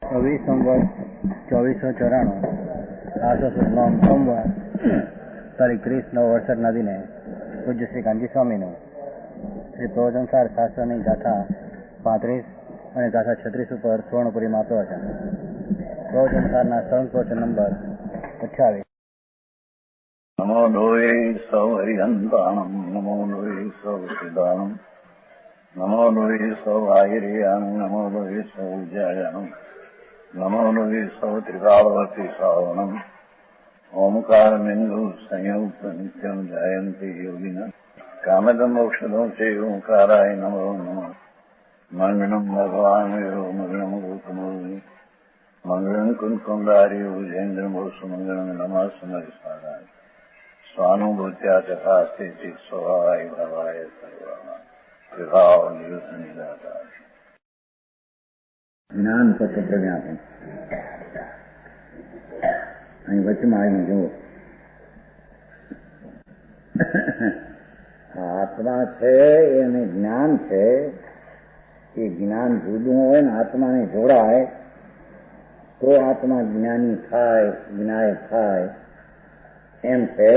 24 સંવત 2494 આસો સુદ નોમ સોમવાર તારીખ 30/9/68 દિને પૂજ્ય શ્રી કાંજી સ્વામીનું શ્રી પ્રવચનસાર શાસ્ત્રની ગાથા 35 અને ગાથા 36 ઉપર સ્વર્ણપુરીમાં પ્રવચન. પ્રવચનસારના સંપ્રવચન નંબર 28. નમો લોહે સૌ હરિહંતાણમ નમો લોહે સૌ સિદ્ધાણમ નમો લોહે સૌ આહિર્યાણમ નમો લોહે સૌ જયાણમ નમો લોહે સૌ ત્રિકાળવતી શ્રાવણમ ઓમકાર બિંદુ સંયુક્ત નિત્યમ જયંતિ યોગિના કામદમ મોક્ષદમ છે ઓંકારાય નમો નમઃ. મંગળમ ભગવાન વિરો મંગળમ ગોતમોની મંગળમ કુંકુંડારી ઉજેન્દ્ર મોસુ મંગળમ નમઃ સમરિસ્વાદાય સ્વાનુભૂત્યા તથા સ્થિતિ સ્વભાવાય ભવાય સર્વમાં વિભાવ નિયુદ્ધ નિરાધાર. જ્ઞાન તત્વ પ્રજ્ઞાપન. અહીં વચમાં આવીને જુઓ, આત્મા છે એને જ્ઞાન છે. એ જ્ઞાન જુદું હોય ને આત્માને જોડાય તો આત્મા જ્ઞાની થાય, જ્ઞાય થાય એમ છે.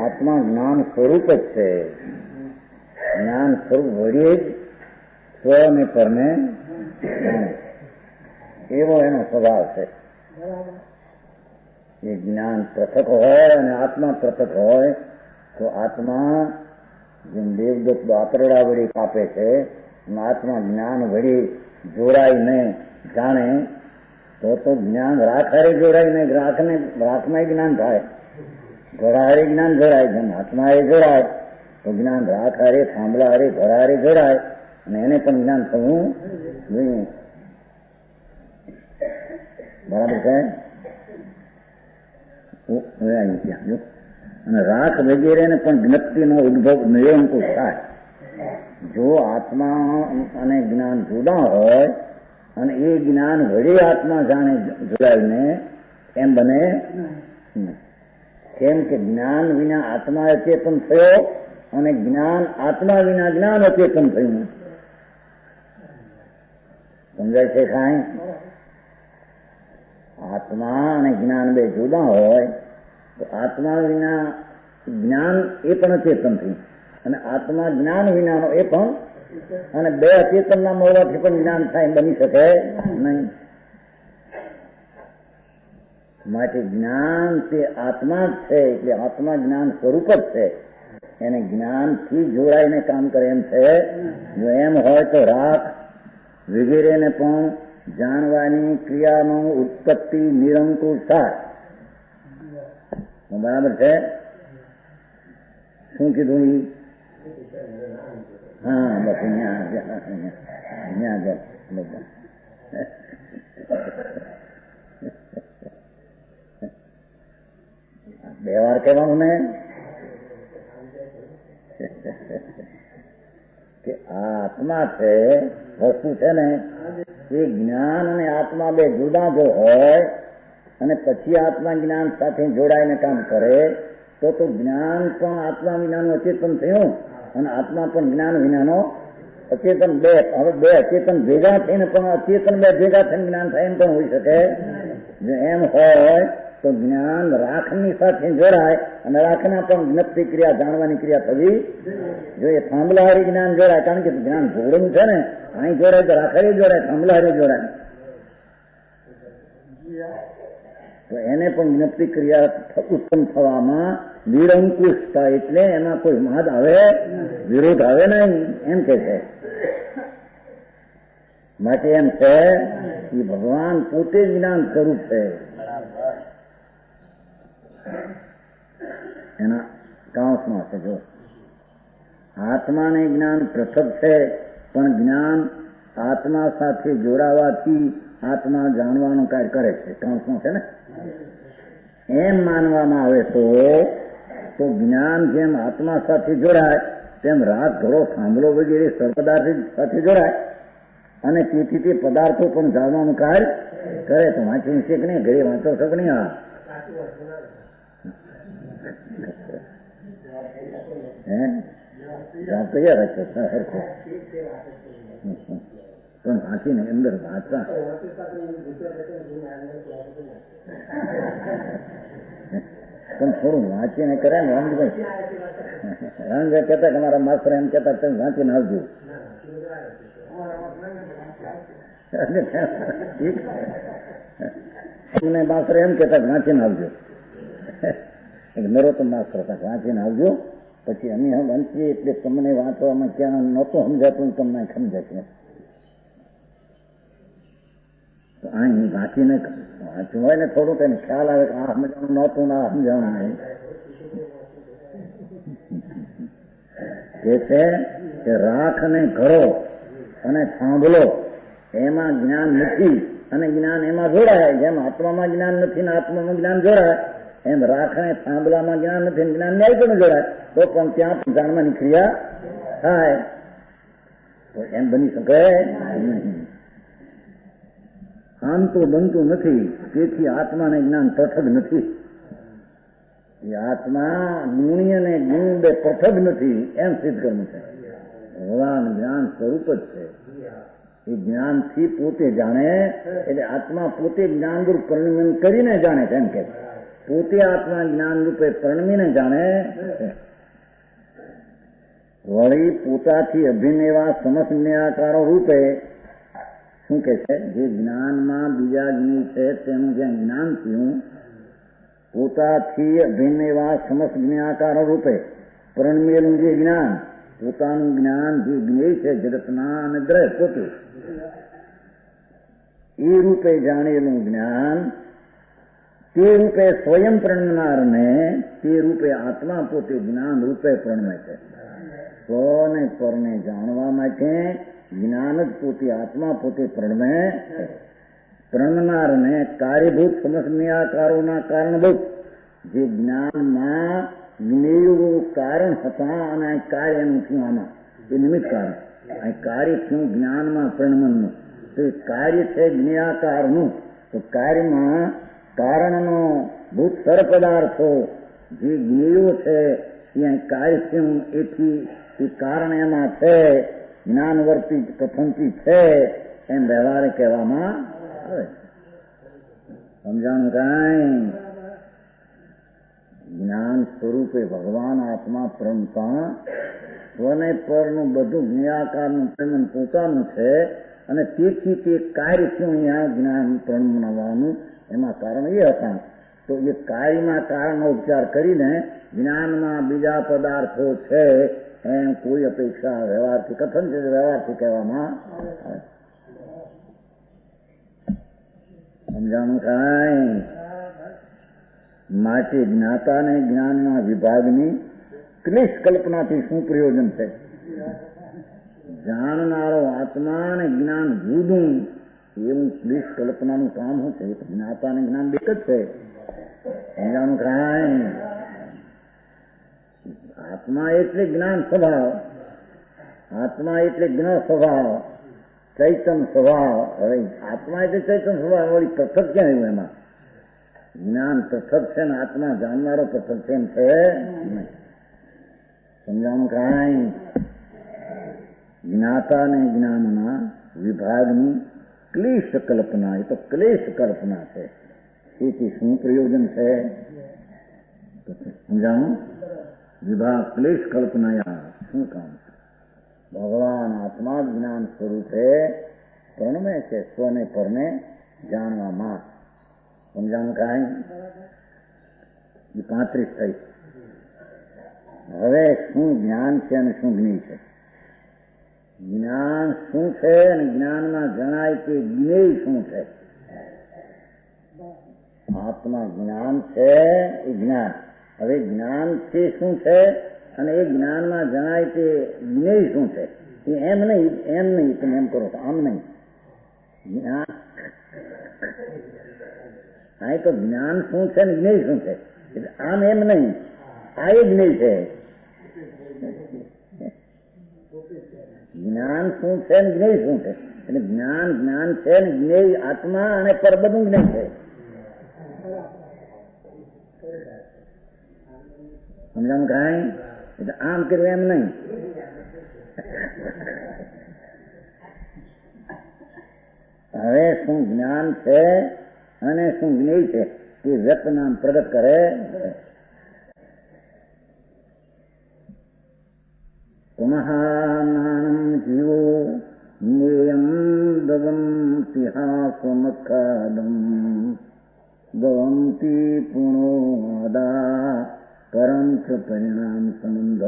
આત્મા જ્ઞાન સ્વરૂપ જ છે. જ્ઞાન સ્વરૂપ વળી જ સ્વ અને પરને એવો એનો સ્વભાવ છે. એ જ્ઞાન પૃથક હોય અને આત્મા પૃથક હોય તો આત્મા જેમ દેવદત્ત આતરડા વળી કાપે છે એમ આત્મા જ્ઞાન વળી જોડાઈને જાણે તો જ્ઞાન રાખ હારે જોડાય ને રાખમાં જ્ઞાન થાય. ઘોડા હારે જ્ઞાન જોડાય, જેમ આત્મા હારે જોડાય તો જ્ઞાન રાખ હારે, થાંભલા હારે, ઘોડા હારે જોડાય અને એને પણ જ્ઞાન થવું જોઈએ. બરાબર છે. અને રાખ વગેરેને પણ જ્ઞપ્તિનો ઉદ્ભવ નિરંકુશ થાય. જો આત્મા અને જ્ઞાન જુદા હોય અને એ જ્ઞાન વળી આત્મા જાણે જોડાઈને એમ બને. કેમ કે જ્ઞાન વિના આત્મા અચેતન થયો અને જ્ઞાન આત્મા વિના જ્ઞાન અચેતન થયું. સમજાય છે કાંઈ? આત્મા અને જ્ઞાન બે જુદા હોય તો આત્મા વિના જ્ઞાન એ પણ અચેતન થયું અને આત્મા જ્ઞાન વિનાનો એ પણ, અને બે અચેતનના મળવાથી પણ જ્ઞાન થાય બની શકે નહીં. માટે જ્ઞાન તે આત્મા જ છે, એટલે આત્મા જ્ઞાન સ્વરૂપ જ છે. એને જ્ઞાનથી જોડાઈને કામ કરે એમ છે. જો એમ હોય તો રાખ વગેરેને પણ જાણવાની ક્રિયાનો ઉત્પત્તિ નિરંકુશ થાય. બરાબર છે? શું કીધું? હા, બસ અહીંયા બે વાર કહેવાનું ને કે આત્મા છે, વસ્તુ છે ને એ જ્ઞાન અને આત્મા બે જુદા જો હોય અને પછી આત્મા જ્ઞાન સાથે જોડાઈને કામ કરે તો જ્ઞાન પણ આત્મા વિનાનું અચેતન થયું અને આત્મા પણ જ્ઞાન વિનાનો અચેતન. બે હવે બે અચેતન ભેગા થઈને પણ અચેતન બે ભેગા થઈને જ્ઞાન થાય એમ પણ હોઈ શકે. જો એમ હોય તો જ્ઞાન રાખની સાથે જોડાય અને રાખના પણ જ્ઞપ્તિ ક્રિયા, જાણવાની ક્રિયા થવી જોઈએ. થાંભલાહારી જ્ઞાન જોડાય, કારણ કે જ્ઞાન જોડેલું છે ને. અહીં જોડાય તો રાખડી જોડાય, થાંભલાહારી જોડાય તો એને પણ જ્ઞપ્તિ ક્રિયા ઉત્પન્ન થવામાં નિરંકુશતા, એટલે એમાં કોઈ મહદ આવે, વિરોધ આવે નહીં એમ કે છે. માટે એમ છે કે ભગવાન પોતે જ્ઞાન સ્વરૂપ છે. એના કાંસમાં છે. જો આત્માને જ્ઞાન પૃથક છે પણ જ્ઞાન આત્મા સાથે જોડાવાથી આત્મા જાણવાનું કાર્ય કરે છે. કાંસમાં છે ને એમ માનવામાં આવે તો જ્ઞાન જેમ આત્મા સાથે જોડાય તેમ રાત, ઘોડો, થાંભલો વગેરે સર્વપદાર્થ સાથે જોડાય અને તેથી તે પદાર્થો પણ જાણવાનું કાર્ય કરે. તો વાંચ્યું છે કે નહીં? ઘરે વાંચો છો કે નહીં? પણ વાંચીને અંદર વાંચવા પણ થોડું વાંચીને કરે ને રંગભાઈ રંગભાઈ કહેતા કે અમારા માસ્ટર એમ કહેતા તમે વાંચીને આવજો. તમને માસ્ટર એમ કહેતા વાંચીને આવજો. નરોત્તમ માસ્ટર હતા વાંચીને આવજો. પછી અમે વાંચીએ એટલે તમને વાંચવામાં ક્યાં નહોતું સમજાતું તમને સમજાશે. અહીં વાંચીને વાંચવું હોય ને થોડુંક એને ખ્યાલ આવે કે આ સમજાવવાનું નહોતું ને આ સમજાવવાનું નહીં. એ છે કે રાખ અને ઘરો અને સાંભળો એમાં જ્ઞાન નથી અને જ્ઞાન એમાં જોડાય. જેમ આત્મામાં જ્ઞાન નથી ને આત્મામાં જ્ઞાન જોડાય એમ રાખ અને સાંભળવામાં જ્ઞાન નથી ને જ્ઞાન ન્યાય પણ જોડાય તો પણ ત્યાં જાણવાની ક્રિયા થાય. તો એમ બની શકે નહીં. આમ તો બનતું નથી. તેથી આત્માને જ્ઞાન પૃથક નથી. એ આત્મા ગુણી અને ગુણ બે પૃથક નથી એમ સિદ્ધ કરવું છે. ભગવાન જ્ઞાન સ્વરૂપ જ છે. એ જ્ઞાનથી પોતે જાણે એટલે આત્મા પોતે જ્ઞાનરૂપ પરિણમન કરીને જાણે છે. એમ કે પોતે આત્મા જ્ઞાન રૂપે પરિણમીને જાણે છે. વળી પોતાથી અભિન્ન એવા સમસ્યાકારો રૂપે શું કે છે જે જ્ઞાનમાં બીજા જ્ઞાની છે તેનું જ્યાં જ્ઞાન થયું પોતાથી અભિન્ન એવા સમસ્ત જ્ઞાકારો રૂપે પરિણમેલું જે જ્ઞાન પોતાનું જ્ઞાન જે જ્ઞેય છે જગતના અને ગ્રહ પોતે એ રૂપે જાણેલું જ્ઞાન તે રૂપે સ્વયં પ્રણમનારને તે રૂપે આત્મા પોતે જ્ઞાન રૂપે પ્રણમે છે. સ્વને પરને જાણવા માટે જ્ઞાન જ પોતે આત્મા પોતે પ્રણમે છે. પ્રણમનારને કાર્યભૂત સમસ્યાકારોના કારણભૂત જે જ્ઞાનમાં જ્ઞેયું કારણ હતા અને કાર્યનું થયું આમાં એ નિમિત્ત કારણ આ કાર્ય થયું જ્ઞાનમાં પ્રણમનનું તો એ કાર્ય છે જ્ઞેયાકારનું. તો કાર્યમાં કારણનો ભૂત સર પદાર્થો જે જ્ઞેયો છે એ કાર્ય થયું એથી એ કારણ એમાં છે જ્ઞાનવર્તી કથનથી છે એમ વ્યવહારે કહેવામાં આવે. સમજાણું કાંઈ? જ્ઞાન સ્વરૂપે ભગવાન આત્મા પ્રણતા સ્વને પરનું બધું જ્ઞેયાકારનું પ્રેમ પોતાનું છે અને તેથી તે કાર્ય થયું અહીંયા જ્ઞાન પ્રણમવાનું એમાં કારણ એ હતા. તો એ કાર્યમાં કારણનો ઉપચાર કરીને જ્ઞાનમાં બીજા પદાર્થો છે એમ કોઈ અપેક્ષા વ્યવહારથી કથન છે વ્યવહારથી કહેવામાં આવે. સમજાણું કાંઈ? માટે જ્ઞાતા અને જ્ઞાનના વિભાગની ક્લિષ્ટ કલ્પનાથી શું પ્રયોજન છે? જાણનારો આત્મા અને જ્ઞાન જુદું એવું ક્લિષ્ટ કલ્પનાનું કામ શું છે? જ્ઞાતા અને જ્ઞાન એક જ છે. સમજાણું કાંઈ? આત્મા એટલે જ્ઞાન સ્વભાવ, આત્મા એટલે જ્ઞ સ્વભાવ, ચૈતન સ્વભાવ. હવે આત્મા એટલે ચૈતન સ્વભાવ વળી પૃથક ક્યાં આવ્યું? એમાં જ્ઞાન પૃથક છે ને આત્મા જાણનારો પૃથક છે એમ છે નહીં. સમજાણું કાંઈ? જ્ઞાતા અને જ્ઞાનના વિભાગની ક્લિષ્ટ કલ્પના એ તો ક્લેશ કલ્પના છે. એથી શું પ્રયોજન છે? સમજાણું? વિભાગ ક્લેશ કલ્પના શું કામ છે? ભગવાન આત્મા જ્ઞાન સ્વરૂપે પ્રણમે છે સ્વને પરને જાણવામાં. સમજાણું કાંઈ? એ 35 થઈ. હવે શું જ્ઞાન છે અને શું જ્ઞેય છે? જ્ઞાન શું છે અને જ્ઞાનમાં જણાય તે જ્ઞેય શું છે? આત્મા જ્ઞાન છે એ જ્ઞાન. હવે જ્ઞાન છે શું છે અને એ જ્ઞાનમાં જણાય તે જ્ઞેય શું છે? એ એમ નહીં તમે એમ કરો આમ નહીં. જ્ઞાન આ તો જ્ઞાન શું છે ને જ્ઞેય શું છે એટલે આમ એમ નહીં. આ એ જ્ઞેય છે. જ્ઞાન શું છે ને જ્ઞેય શું છે એટલે જ્ઞાન છે ને જ્ઞેય આત્મા અને પર બધું જ્ઞેય છે. સમજાણું કાંઈ? એટલે આમ કર્યું એમ નહીં. શું જ્ઞાન છે અને શું જ્ઞેય છે તે વ્યક્ત નામ પ્રગટ કરે. મહાનામ જીવો જ્ઞેયમ દગંતિહાસ્વમખાદમ દવંતી પુણોદા પરંત પરિણામ સંબંધ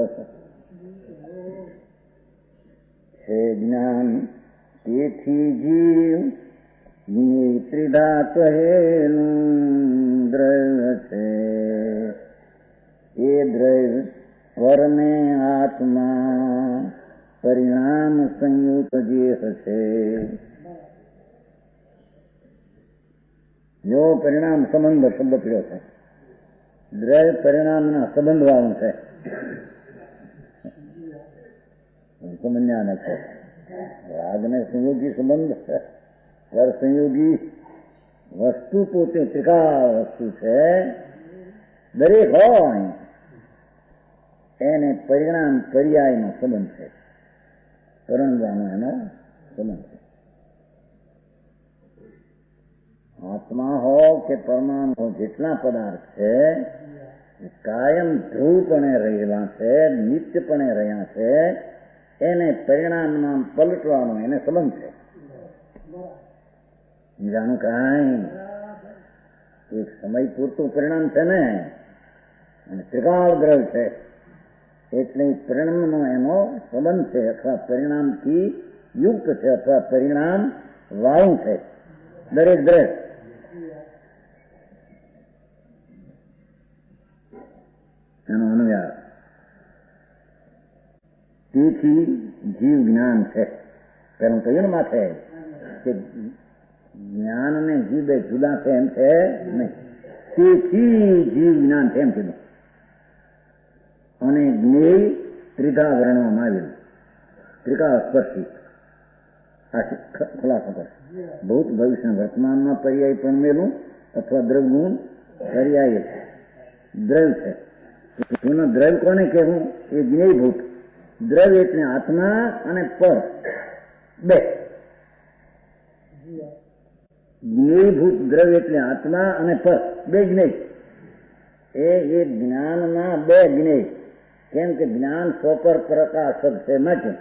છે જ્ઞાન. તેથી જીવ ત્રિધા કહેલું દ્રવ્ય છે. એ દ્રવ્ય પરને આત્મા પરિણામ સંયુક્ત જે હશે. જો પરિણામ સંબંધ શબ્દ પીડ્યો છે, દ્રવ્ય પરિણામના સંબંધ વાળું છે. સમજ્યા નથી. રાગને સંયોગી સંબંધ છે, પર સંયોગી વસ્તુ પોતે ત્રિકાળ વસ્તુ છે. દરેક હોય એને પરિણામ પર્યાયનો સંબંધ છે, પરણવાનો એનો સંબંધ છે. આત્મા હો કે પરમાણુ હો, જેટલા પદાર્થ છે કાયમ ધ્રુવપણે રહેલા છે, નિત્યપણે રહ્યા છે. એને પરિણામમાં પલટવાનો એને સંબંધ છે. જાણું કાંઈ એક સમય પૂરતું પરિણામ છે ને, અને ત્રિકાળ દ્રવ્ય છે એટલે પરિણામનો એનો સંબંધ છે, અથવા પરિણામથી યુક્ત છે, અથવા પરિણામ વાળું છે. દરેક દ્રવ્ય એનો અનુયાર. તેથી જીવ જ્ઞાન છે. પેલું કહ્યું ને માથે કે જ્ઞાન અને જીવ બે જુદા છે એમ છે નહીં. તેથી જીવ જ્ઞાન છે એમ કીધું. અને જ્ઞેય ત્રિધા વર્ણવામાં આવેલું, ત્રિકાળ સ્પર્શી. આ ખુલાસો કરશે. ભૂત ભવિષ્ય વર્તમાનમાં પર્યાય પણ મેલું, અથવા દ્રવ્યગુણ પર્યાય દ્રવ્ય છે. એનો દ્રવ્ય કોને કહેવું? એ જ્ઞેયભૂત દ્રવ્ય એટલે આત્મા અને પર બે. જ્ઞેયભૂત દ્રવ્ય એટલે આત્મા અને પર બે જ્ઞેય. એ જ્ઞાનના બે જ્ઞેય. કેમ કે જ્ઞાન સ્વપર પ્રકાશક છે માટે.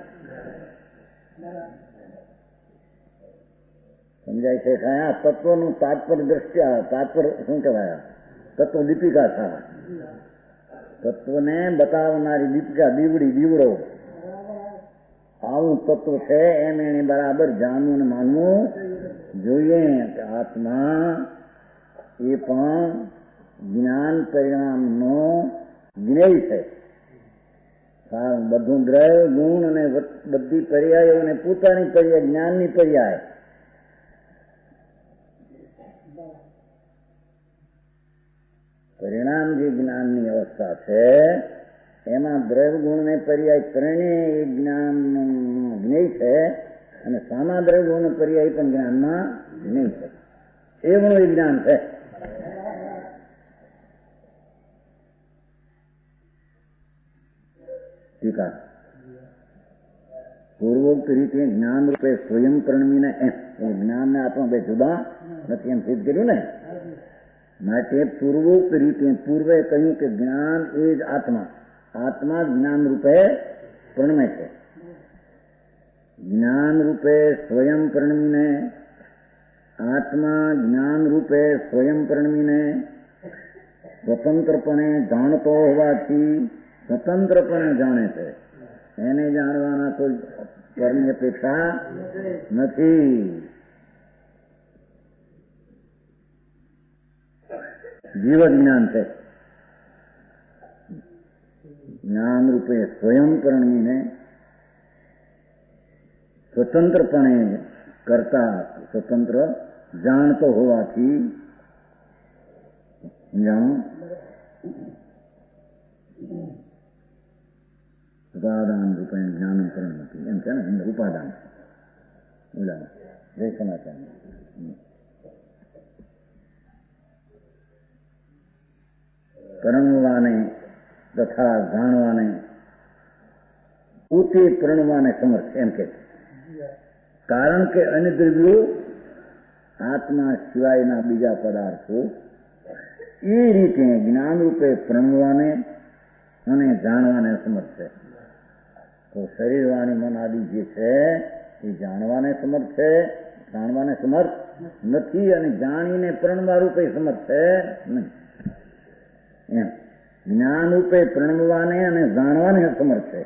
સમજાય છે? આ તત્વનું તાત્પર્ય દ્રષ્ટિ, તાત્પર્ય શું કહેવાય? તત્વ દીપિકા થાય. તત્વને બતાવનારી દીપિકા, દીવડી, દીવડો. આવું તત્વ છે એમ એને બરાબર જાણવું ને માનવું જોઈએ. આત્મા એ પણ જ્ઞાન પરિણામનો જ્ઞેય છે. બધું દ્રવ્ય ગુણ અને બધી પર્યાયો અને પોતાની પર્યાય, જ્ઞાનની પર્યાય. પરિણામ જે જ્ઞાનની અવસ્થા છે એમાં દ્રવ્ય ગુણ ને પર્યાય ત્રણેય એ જ્ઞાન જ્ઞેય છે, અને સામા દ્રવ્ય ગુણ પર્યાય પણ જ્ઞાનમાં જ્ઞેય છે. એવું એ જ્ઞાન છે. ટીકા. પૂર્વોક્ત રીતે જ્ઞાન રૂપે સ્વયં પ્રણમીને જ્ઞાન ને આત્મા બે જુદા નથી એમ સિદ્ધ કર્યું ને. માટે પૂર્વોક્ત રીતે પૂર્વે કહ્યું કે જ્ઞાન એ જ આત્મા, આત્મા જ્ઞાન રૂપે પ્રણમે છે. જ્ઞાન રૂપે સ્વયં પ્રણમીને, આત્મા જ્ઞાન રૂપે સ્વયં પ્રણમીને સ્વતંત્રપણે જાણતો હોવાથી સ્વતંત્રપણે જાણે છે. એને જાણવાના કોઈ પરની અપેક્ષા નથી. જીવ જ્ઞાન છે. જ્ઞાન રૂપે સ્વયં પ્રણીને સ્વતંત્રપણે કરતા સ્વતંત્ર જાણતો હોવાથી જાણો ઉપાદાન રૂપે જ્ઞાન પરિણતિ એમ છે ને. ઉપાદાન જય સનાતન. પરણવાને તથા જાણવાને પોતે પરણવાને સમર્થ એમ કે. કારણ કે અન્ય દ્રવ્યો આત્મા સિવાયના બીજા પદાર્થો એ રીતે જ્ઞાનરૂપે પ્રણવાને અને જાણવાને સમર્થ છે. તો શરીર વાણી મન આદિ જે છે એ જાણવાને સમર્થ છે, જાણવાને સમર્થ નથી અને જાણીને પ્રણવા રૂપે સમર્થ છે નહીં. એમ જ્ઞાન રૂપે પ્રણવાને અને જાણવાને સમર્થ છે.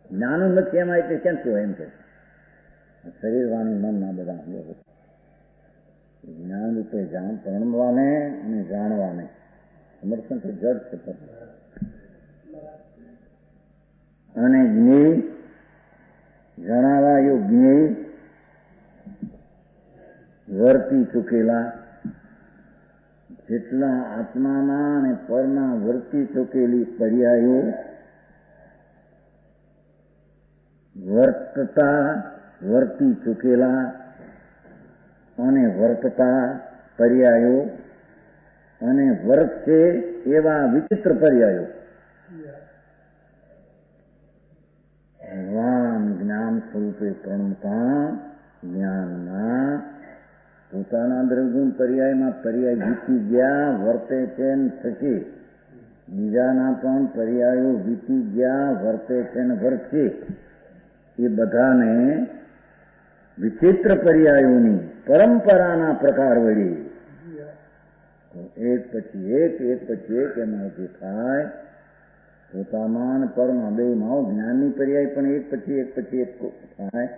જ્ઞાન નથી એમાં એટલે કેમ થયો એમ કે શરીર વાણી મનના બધા જ્ઞાન રૂપે પ્રણવાને અને જાણવાને સમર્થન તો જડ છે. અને જ્ઞેય જણાવા યોગ્ય વર્તી ચૂકેલા જેટલા આત્માના અને પરના વર્તી ચૂકેલી પર્યાયો વર્તી ચૂકેલા અને વર્તતા પર્યાયો અને વર્તશે એવા વિચિત્ર પર્યાયો ભગવાન જ્ઞાન સ્વરૂપે પ્રણતા જ્ઞાનના પોતાના દ્રવ્યગુણ પર્યાયમાં પર્યાય વીતી ગયા વર્તે છે ને થશે, બીજાના પણ પર્યાયો વીતી ગયા વર્તે છે ને વર્તશે. એ બધાને વિચિત્ર પર્યાયોની પરંપરાના પ્રકાર વડે એક પછી એક એમાં જે થાય પોતામાં પરમાં બે માં જ્ઞાનની પર્યાય પણ એક પછી એક થાય.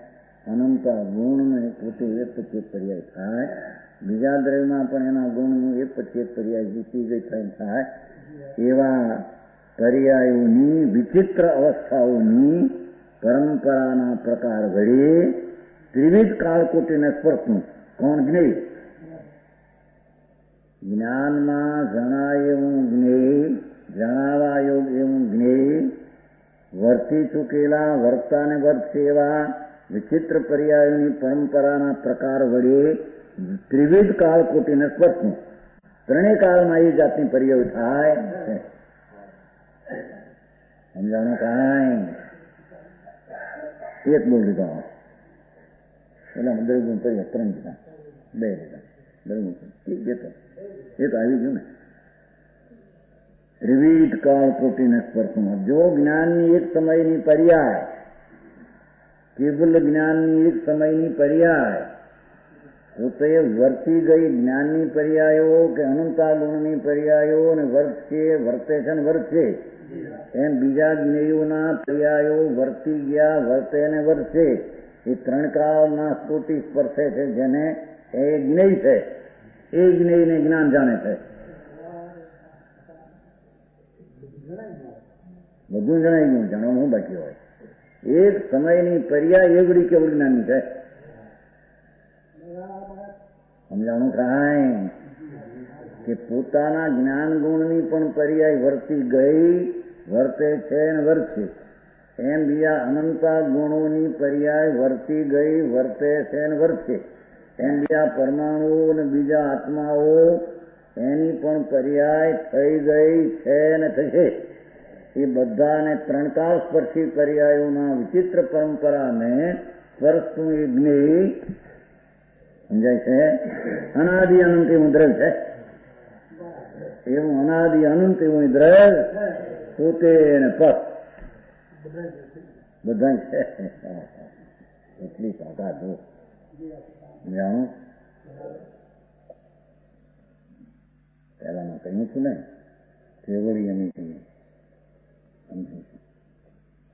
અનંતા ગુણને પોતે એક પછી એક પર્યાય થાય. બીજા દ્રવ્યમાં પણ એના ગુણનું એક પછી એક પર્યાય વીતી ગઈ થાય. એવા પર્યાયોની વિચિત્ર અવસ્થાઓની પરંપરાના પ્રકાર વડે ત્રિવિધ કાળકોટીને સ્પર્શનું કોણ જ્ઞેય? જ્ઞાનમાં જણાય એવું જ્ઞેય, જણાવા યોગ એવું જ્ઞેય, વર્તી ચૂકેલા વર્તાને વર્તશે એવા વિચિત્ર પર્યાયોની પરંપરાના પ્રકાર વડે ત્રિવિધ કાળકોટીને સ્પર્શનું. ત્રણેય કાળમાં એ જાતની પર્યાય થાય. સમજાણું કાંઈ? એક બોલ દીધા પેલા દ્રવ્યગુણ પર્યાય ત્રણ દીધા, બે દીધા દ્રવ્યગુણ એ તો આવી ગયું ને. ત્રિવિધ કાળકોટીને સ્પર્શમાં જો જ્ઞાનની એક સમયની પર્યાય, કેવલ જ્ઞાનની એક સમયની પર્યાય પોતે વર્તી ગઈ જ્ઞાનની પર્યાયો કે અનંતા ગુણની પર્યાયો ને વર્તશે વર્તે છે ને વર્તશે એમ બીજા જ્ઞેયોના પર્યાયો વર્તી ગયા વર્તે ને વર્તશે. એ ત્રણ કાળના સ્ફૂર્તિ સ્પર્શે છે જેને એ જ્ઞેય છે. એ જ્ઞેયને જ્ઞાન જાણે છે. બધું જણાઈ ગયું, જાણવાનું શું બાકી હોય? એક સમયની પર્યાય એવડી કેવડી જ્ઞાનની છે. સમજાણું કાંઈ? કે પોતાના જ્ઞાન ગુણની પણ પર્યાય વર્તી ગઈ વર્તે છે ને વર્તશે એમ બીજા અનંતા ગુણોની પર્યાય વર્તી ગઈ વર્તે છે ને વર્તશે એમ બીજા પરમાણુઓ અને બીજા આત્માઓ એની પણ પર્યાય થઈ ગઈ છે ને થશે. એ બધાને ત્રણકાળ સ્પર્શી પર્યાયોના વિચિત્ર પરંપરાને સ્પર્શનું એ જ્ઞેય સમજાય છે. અનાદિ અનંત એવું દ્રવ્ય છે. એવું અનાદિ અનંત એવું દ્રવ્ય પોતે ને પદ બધા છે. એટલી તાકાત જાણું પહેલામાં કહ્યું છું ને કેવડી એની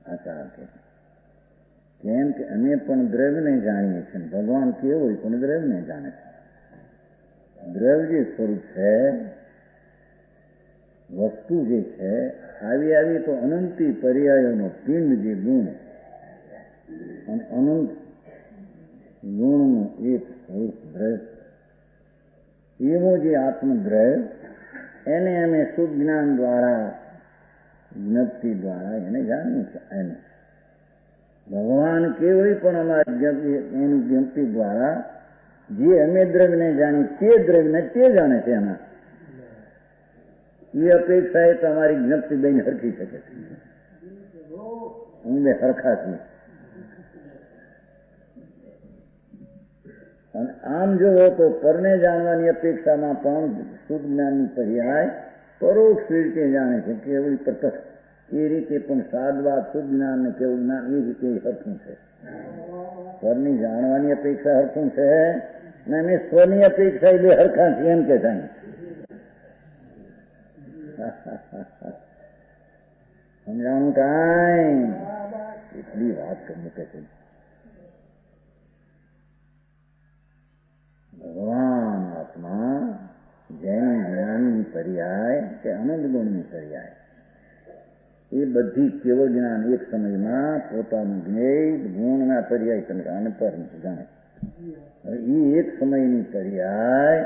આચાર કે કેમ કે અમે પણ દ્રવ્યને જાણીએ છીએ, ભગવાન કેવું પણ દ્રવ્યને જાણે છે. દ્રવ્ય જે સ્વરૂપ છે, વસ્તુ જે છે, આવી તો અનંતી પર્યાયોનો પિંડ જે ગુણ અને અનંત ગુણનું એક સ્વરૂપ દ્રવ્ય, એવો જે આત્મદ્રવ્ય એને અમે શુદ્ધ જ્ઞાન દ્વારા જ્ઞપ્તિ દ્વારા એને જાણીએ છીએ. એને ભગવાન કેવળી પણ અમારી એની જ્ઞપ્તિ દ્વારા જે અમે દ્રવ્યને જાણી તે દ્રવ્યને તે જાણે છે. એના એ અપેક્ષા એ તો અમારી જ્ઞપ્તિ બેન હરખી શકે છે. હું બે હરખા છું. અને આમ જોવો તો પરને જાણવાની અપેક્ષામાં પણ શુદ્ધ જ્ઞાનની પર્યાય પરોક્ષ રીતે જાણે છે, કેવળ પ્રત્યક્ષ. એ રીતે પણ સાદવાદ શુદ્ધ જ્ઞાન ને કેવું જ્ઞાન એ રીતે હરખું છે. સ્વરની જાણવાની અપેક્ષા હરખું છે ને અમે સ્વની અપેક્ષા બે હરખા છે એમ કે થાય. સમજાણું કાંઈ એટલી વાત કરી કે છે ભગવાન આત્મા જેનું જ્ઞાનની પર્યાય કે અનંત ગુણની પર્યાય એ બધી કેવળ જ્ઞાન એક સમયમાં પોતાનું જ્ઞેય ગુણના પર્યાય સંગ્રહ પર જાણે. એ એક સમયની પર્યાય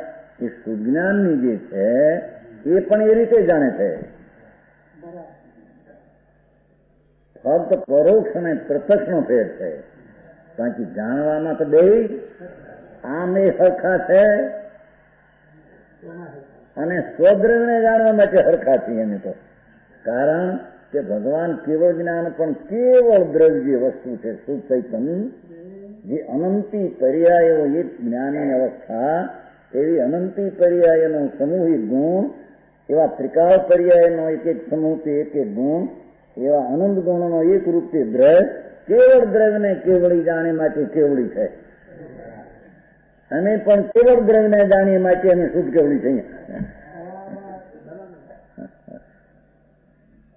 એ સુજ્ઞાનની જે છે એ પણ એ રીતે જાણે છે. ફક્ત પરોક્ષ અને પ્રત્યક્ષનો ફેર છે. બાકી જાણવામાં તો બે આમ એ હરખા છે અને સ્વદ્રવ્યને જાણવા માટે હરખા છે. એને તો કારણ કે ભગવાન કેવળ જ્ઞાન પણ કેવળ દ્રવ્ય વસ્તુ છે. શુદ્ધ ચૈતન્ય જે અનંતી પર્યાયો એક જ્ઞાનની અવસ્થા એવી અનંતી પર્યાયનો સમૂહિક ગુણ એવા ત્રિકાળ પર્યાયનો એક એક સમૂહ એક એક ગુણ એવા અનંત ગુણનો એક રૂપથી દ્રવ્ય કેવળ દ્રવ્યને કેવળી જાણે માટે કેવળી છે. અમે પણ કેવળ દ્રવ્યને જાણીએ માટે અમે શુદ્ધ કેવળી છીએ.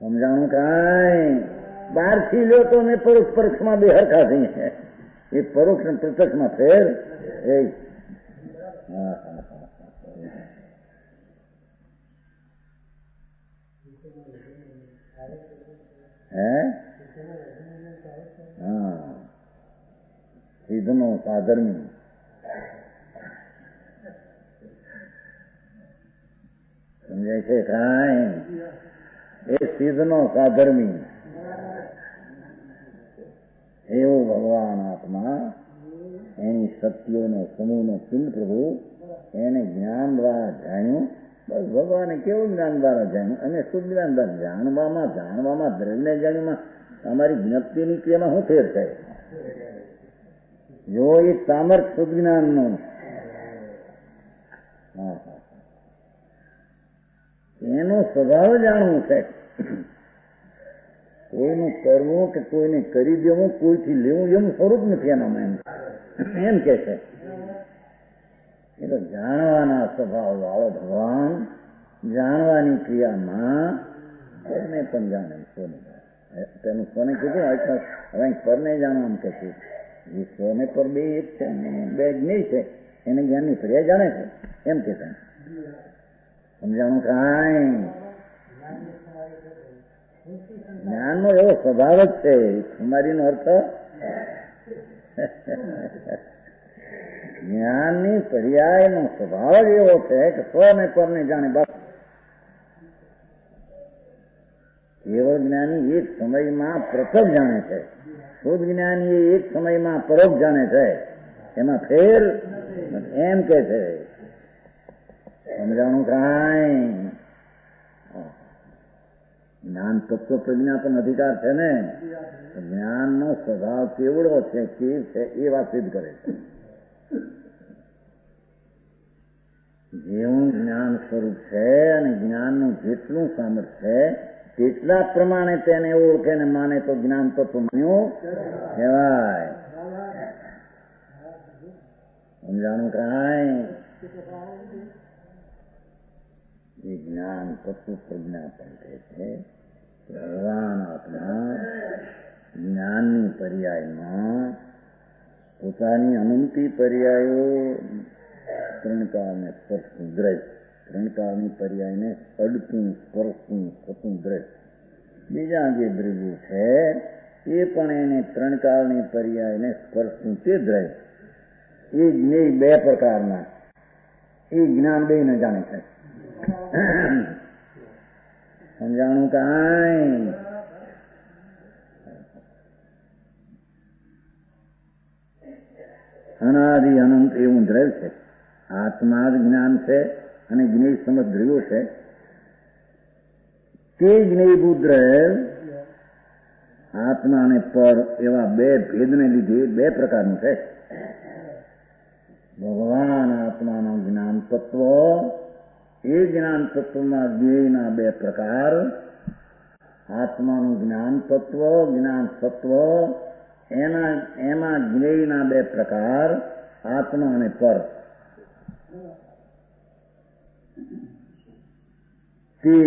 સમજાણું કાંઈ બહારથી લો તો અમે પરોક્ષ પરોક્ષમાં બે હરખા થઈએ. એ પરોક્ષ અને પ્રત્યક્ષમાં ફેર એ સિદ્ધનો સાધર્મી સમજાય છે કાંઈ? એ સિદ્ધનો સાધર્મી એવો ભગવાન આત્મા એની શક્તિઓનો સમૂહનો પિંડ પ્રભુ એને જ્ઞાન દ્વારા જાણ્યું. બસ ભગવાને કેવું જ્ઞાન દ્વારા જાણ્યું અને શુદ્ધ જ્ઞાન દ્વારા જાણવામાં દ્રવ્યને જાણ્યુંમાં અમારી જ્ઞપ્તિની ક્રિયામાં શું ફેર થાય? જો એ સામર્થ શુદ્ધ જ્ઞાનનું એનો સ્વભાવ જાણવું છે. કોઈનું કરવું કે કોઈને કરી દેવું, કોઈથી લેવું એનું સ્વરૂપ નથી એનામાં. એમ કે છે એ તો જાણવાના સ્વભાવ વાળો ભગવાન જાણવાની ક્રિયામાં પરને પણ જાણે. તેનું સ્વને કીધું હવે પરને જાણવાનું કે છે એ સ્વને પર બે એક છે બે જ્ઞેય છે એને જ્ઞાનની ક્રિયા જાણે છે એમ કે છે. સમજાણું કાંઈ? જ્ઞાનનો એવો સ્વભાવ જ છે. કુમારીનો અર્થ જ્ઞાનની પર્યાયનો સ્વભાવ જ એવો છે કે સ્વને પરને જાણે. બસ કેવળ જ્ઞાની એક સમયમાં પ્રથમ જાણે છે, શુદ્ધ જ્ઞાની એક સમયમાં પરોક્ષ જાણે છે. એમાં ફેર એમ કે છે. સમજાણું કાંઈ? જ્ઞાન તત્વ પ્રજ્ઞા પણ અધિકાર છે ને. જ્ઞાનનો સ્વભાવ કેવડો છે કેવ છે એ વાત સિદ્ધ કરે છે. જેવું જ્ઞાન સ્વરૂપ છે અને જ્ઞાનનું જેટલું સામર્થ્ય છે તેટલા પ્રમાણે તેને ઓળખે ને માને તો જ્ઞાન તત્વ માન્યું કહેવાય. સમજાણું કાંઈ? એ જ્ઞાન તત્વ પ્રજ્ઞા પણ કહે છે. ભગવાન આપણા જ્ઞાનની પર્યાયમાં પોતાની અનંતી પર્યાયો ત્રણકાળને સ્પર્શતું દ્રવ્ય, ત્રણકાળની પર્યાયને અડતું સ્પર્શતું થતું દ્રવ્ય, બીજા જે દ્રવ્યો છે એ પણ એને ત્રણકાળની પર્યાયને સ્પર્શતું તે દ્રવ્ય એ જ્ઞેય બે પ્રકારના એ જ્ઞાન બે ને જાણે છે. સમજાણું કાંઈ? અનાદિ અનંત એવું દ્રવ્ય છે. આત્મા જ જ્ઞાન છે અને જ્ઞેય સમજ દ્રવ્યો છે. તે જ્ઞેયભૂત દ્રવ્ય આત્મા અને પર એવા બે ભેદને લીધે બે પ્રકારનું છે. ભગવાન આત્માનું જ્ઞાન તત્વ, એ જ્ઞાન તત્વમાં જ્ઞેયના બે પ્રકાર, આત્માનું જ્ઞાન તત્વ, જ્ઞાન તત્વ, એમાં જ્ઞેયના બે પ્રકાર, આત્મા અને પર. તે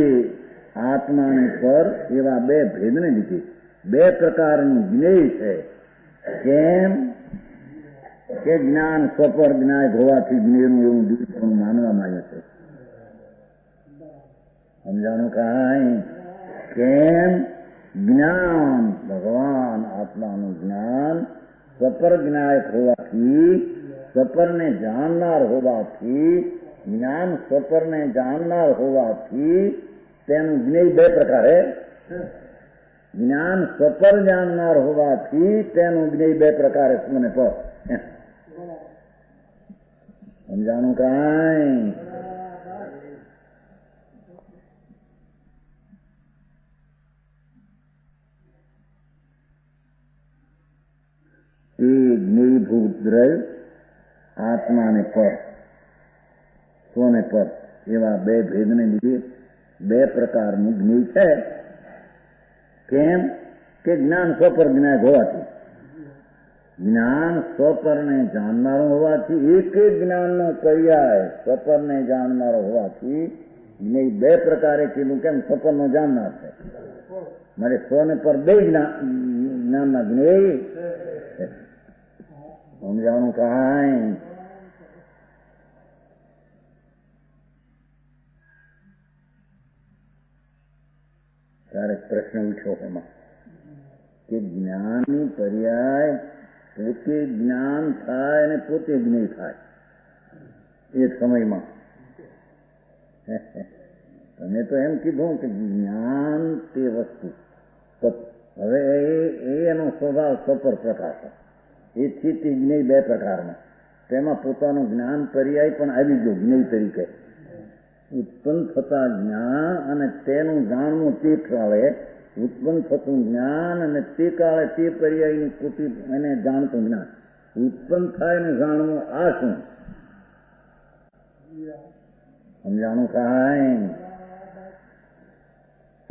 આત્મા અને પર એવા બે ભેદને લીધે બે પ્રકારનું જ્ઞેય છે. કેમ કે જ્ઞાન સ્વપર જ્ઞાય હોવાથી જ્ઞેયનું એવું દીકરું માનવામાં આવે છે. સમજાણું કાંઈ? કેમ? જ્ઞાન ભગવાન આત્માનું જ્ઞાન સ્વપર જ્ઞાય હોવાથી, સ્વપરને જાણનાર હોવાથી, જ્ઞાન સ્વપરને જાણનાર હોવાથી તેનું જ્ઞેય બે પ્રકારે, જ્ઞાન સ્વપર જાણનાર હોવાથી તેનું જ્ઞેય બે પ્રકારે મને પર. સમજાણું કાંઈ? એ જ્ઞેયભૂત દ્રવ્ય આત્મા ને પર, સ્વને પર એવા બે ભેદને લીધે બે પ્રકારનું જ્ઞેય છે. કેમ કે જ્ઞાન સ્વપર જ્ઞાય હોવાથી, જ્ઞાન સ્વપરને જાણનારો હોવાથી, એક એક જ્ઞાનનો પર્યાય સ્વપરને જાણનારો હોવાથી જ્ઞેય બે પ્રકારે કીધું. કેમ? સ્વપરનો જાણનાર છે મારે સ્વને પર બે જ્ઞાનના જ્ઞેય. સમજાણું કાંઈ? ત્યારે પ્રશ્ન ઉઠ્યો એમાં કે જ્ઞાનની પર્યાય પોતે જ્ઞાન થાય અને પોતે જ્ઞેય થાય એક સમયમાં. તમે તો એમ કીધું કે જ્ઞાન તે વસ્તુ, હવે એનો સ્વભાવ સ્વપર પ્રકાશ, એથી તે જ્ઞેય બે પ્રકારમાં. તેમાં પોતાનું જ્ઞાન પર્યાય પણ આવી ગયો જ્ઞેય તરીકે. ઉત્પન્ન થતા જ્ઞાન અને તેનું જાણવું તે કાળે, ઉત્પન્ન થતું જ્ઞાન અને તે કાળે તે પર્યાયની કૃતિ એને જાણતું જ્ઞાન. ઉત્પન્ન થાય ને જાણવું આ શું? સમજાણું કાંઈ?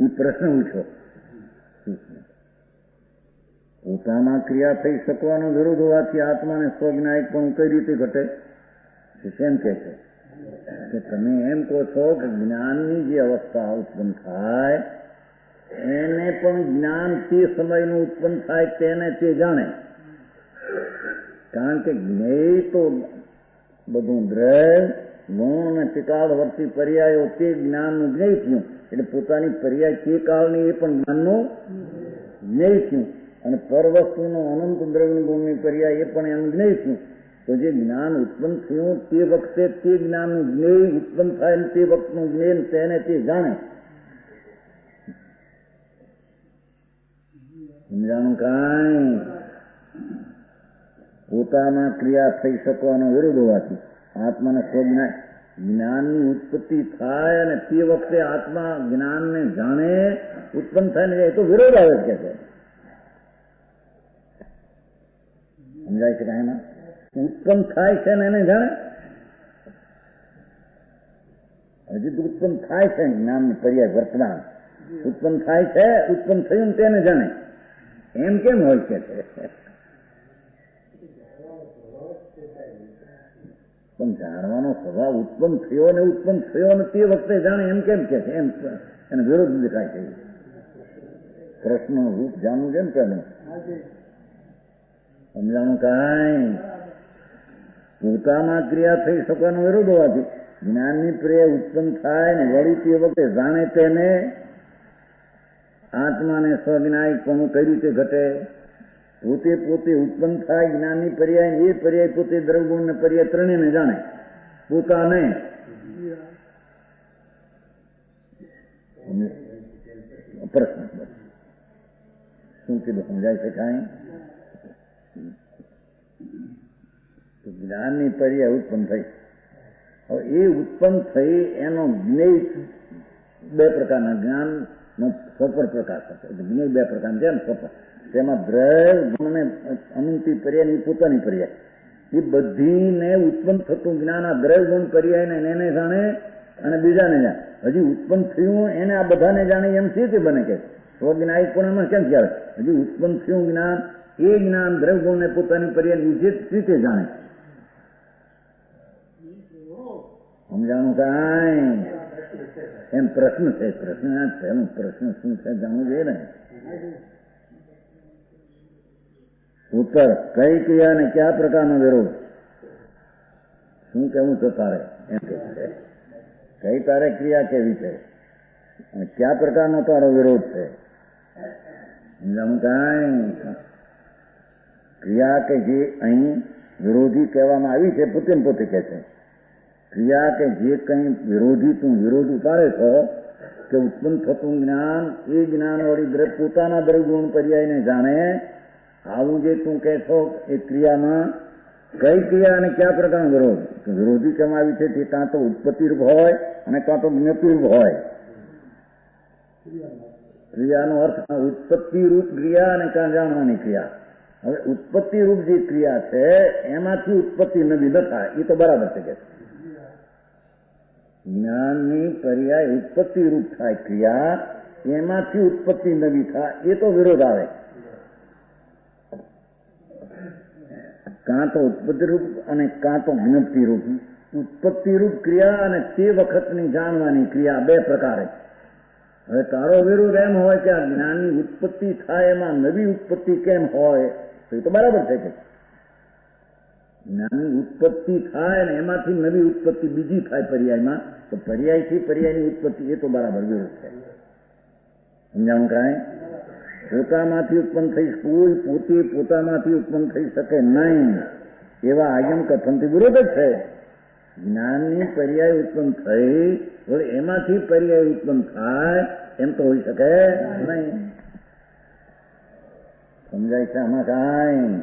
એ પ્રશ્ન ઉઠ્યો. પોતામાં ક્રિયા થઈ શકવાનો વિરોધ હોવાથી આત્માને સ્વજ્ઞાયક પણ કઈ રીતે ઘટે? કેમ કે છે કે તમે એમ કહો છો કે જ્ઞાનની જે અવસ્થા ઉત્પન્ન થાય એને પણ જ્ઞાન તે સમયનું ઉત્પન્ન થાય તેને તે જાણે. કારણ કે જ્ઞેય તો બધું દ્રવ્ય, ગુણ અને ત્રિકાળવર્તી પર્યાયો તે જ્ઞાનનું જ્ઞેય થયું. એટલે પોતાની પર્યાય તે કાળની એ પણ જ્ઞાનનું જ્ઞેય થયું. અને પર વસ્તુનું અનંત દ્રવ્ય ગુણની પર્યાય એ પણ એનું જ્ઞેય થયું. તો જે જ્ઞાન ઉત્પન્ન થયું તે વખતે તે જ્ઞાનનું જ્ઞેય ઉત્પન્ન થાય તે વખતનું જ્ઞેય તેને તે જાણે. સમજાણું કાંઈ? પોતામાં ક્રિયા થઈ શકવાનો વિરોધ હોવાથી આત્માને સ્વજ્ઞાય જ્ઞાનની ઉત્પત્તિ થાય અને તે વખતે આત્મા જ્ઞાનને જાણે, ઉત્પન્ન થાય ને એ તો વિરોધ આવે કે છે. સમજાય છે કાંઈ? ઉત્પન્ન થાય છે ને એને જાણે. હજી તો ઉત્પન્ન થાય છે જ્ઞાનની પર્યાય વર્તમાન ઉત્પન્ન થાય છે, ઉત્પન્ન થયું ને તેને જાણે. એમ કેમ હોય કે છે? પણ જાણવાનો સ્વભાવ ઉત્પન્ન થયો ને તે વખતે જાણે એમ કેમ કે છે? એમ એને વિરોધ દેખાય છે. પ્રશ્નનું રૂપ જાણવું છે ને પેલું. સમજાણું કાંઈ? પોતામાં ક્રિયા થઈ શકવાનો વિરોધ હોવાથી જ્ઞાનની ક્રિયા ઉત્પન્ન થાય ને વળી તે વખતે જાણે તેને આત્માને સ્વજ્ઞાયક પણ કઈ રીતે ઘટે? પોતે ઉત્પન્ન થાય જ્ઞાનની પર્યાય, એ પર્યાય પોતે દ્રવગુણ ને પર્યાય ત્રણેયને જાણે, પોતાને. પ્રશ્ન શું કીધું? સમજાય છે કાંઈ? જ્ઞાનની પર્યાય ઉત્પન્ન થઈ. હવે એ ઉત્પન્ન થઈ એનો જ્ઞેય બે પ્રકારના, જ્ઞાનનો સ્વપર પ્રકાશ હતો. જ્ઞેય બે પ્રકારના છે ને સ્વપર. તેમાં દ્રવ્ય ગુણને અનંતી પર્યાયની પોતાની પર્યાય એ બધીને ઉત્પન્ન થતું જ્ઞાન આ દ્રવ્ય ગુણ પર્યાયને એને જાણે અને બીજાને જાણે. હજી ઉત્પન્ન થયું એને આ બધાને જાણે એમ છે તે બને કે સ્વજ્ઞાયિક પણ એમાં કેમ ખ્યાલ? હજી ઉત્પન્ન થયું જ્ઞાન એ જ્ઞાન દ્રવ્ય ગુણને પોતાની પર્યાય વિશેષ રીતે જાણે. સમજાણું કાંઈ? એમ પ્રશ્ન છે. પ્રશ્ન આ છે. પ્રશ્ન શું છે જાણવું જોઈએ ને. ઉત્તર કઈ ક્રિયા ને કયા પ્રકારનો વિરોધ? શું કેવું છે તારે? એમ કે છે કઈ તારે ક્રિયા કેવી છે અને કયા પ્રકારનો તારો વિરોધ છે? સમજાવું કાંઈ? ક્રિયા કે જે અહીં વિરોધી કહેવામાં આવી છે પોતે પોતે કહે છે ક્રિયા કે જે કંઈ વિરોધી તું વિરોધ ઉતારે છો કે ઉત્પન્ન થતું જ્ઞાન એ જ્ઞાન વળી પોતાના દ્રવ્ય ગુણ પર્યાયને જાણે આવું જે તું કહે છો એ ક્રિયામાં કઈ ક્રિયા અને કયા પ્રકારનો વિરોધ? વિરોધી કેમ આવી છે તે કાં તો ઉત્પત્તિ રૂપ હોય અને કાં તો જ્ઞપ્તિ રૂપ હોય. ક્રિયાનો અર્થ ઉત્પત્તિ રૂપ ક્રિયા અને કાં જાણવાની ક્રિયા. હવે ઉત્પત્તિ રૂપ જે ક્રિયા છે એમાંથી ઉત્પત્તિ નવી ન થાય એ તો બરાબર છે કે જ્ઞાનની પર્યાય ઉત્પત્તિ રૂપ થાય ક્રિયા એમાંથી ઉત્પત્તિ નવી થાય એ તો વિરોધ આવે. કાં તો ઉત્પત્તિ રૂપ અને કાં તો જ્ઞપ્તિ રૂપ. ઉત્પત્તિ રૂપ ક્રિયા અને તે વખતની જાણવાની ક્રિયા બે પ્રકારે. હવે તારો વિરોધ એમ હોય કે આ જ્ઞાનની ઉત્પત્તિ થાય એમાં નવી ઉત્પત્તિ કેમ હોય તો એ તો બરાબર છે કે જ્ઞાનની ઉત્પત્તિ થાય ને એમાંથી નવી ઉત્પત્તિ બીજી થાય પર્યાયમાં તો પર્યાયથી પર્યાયની ઉત્પત્તિ એ તો બરાબર વિરોધ છે. સમજાણું કાંઈ? પોતામાંથી ઉત્પન્ન થઈ કોઈ પોતે પોતામાંથી ઉત્પન્ન થઈ શકે નહીં એવા આયમ કથનથી વિરોધ જ છે. જ્ઞાનની પર્યાય ઉત્પન્ન થઈ વળી એમાંથી પર્યાય ઉત્પન્ન થાય એમ તો હોઈ શકે નહીં. સમજાય છે આમાં કાંઈ?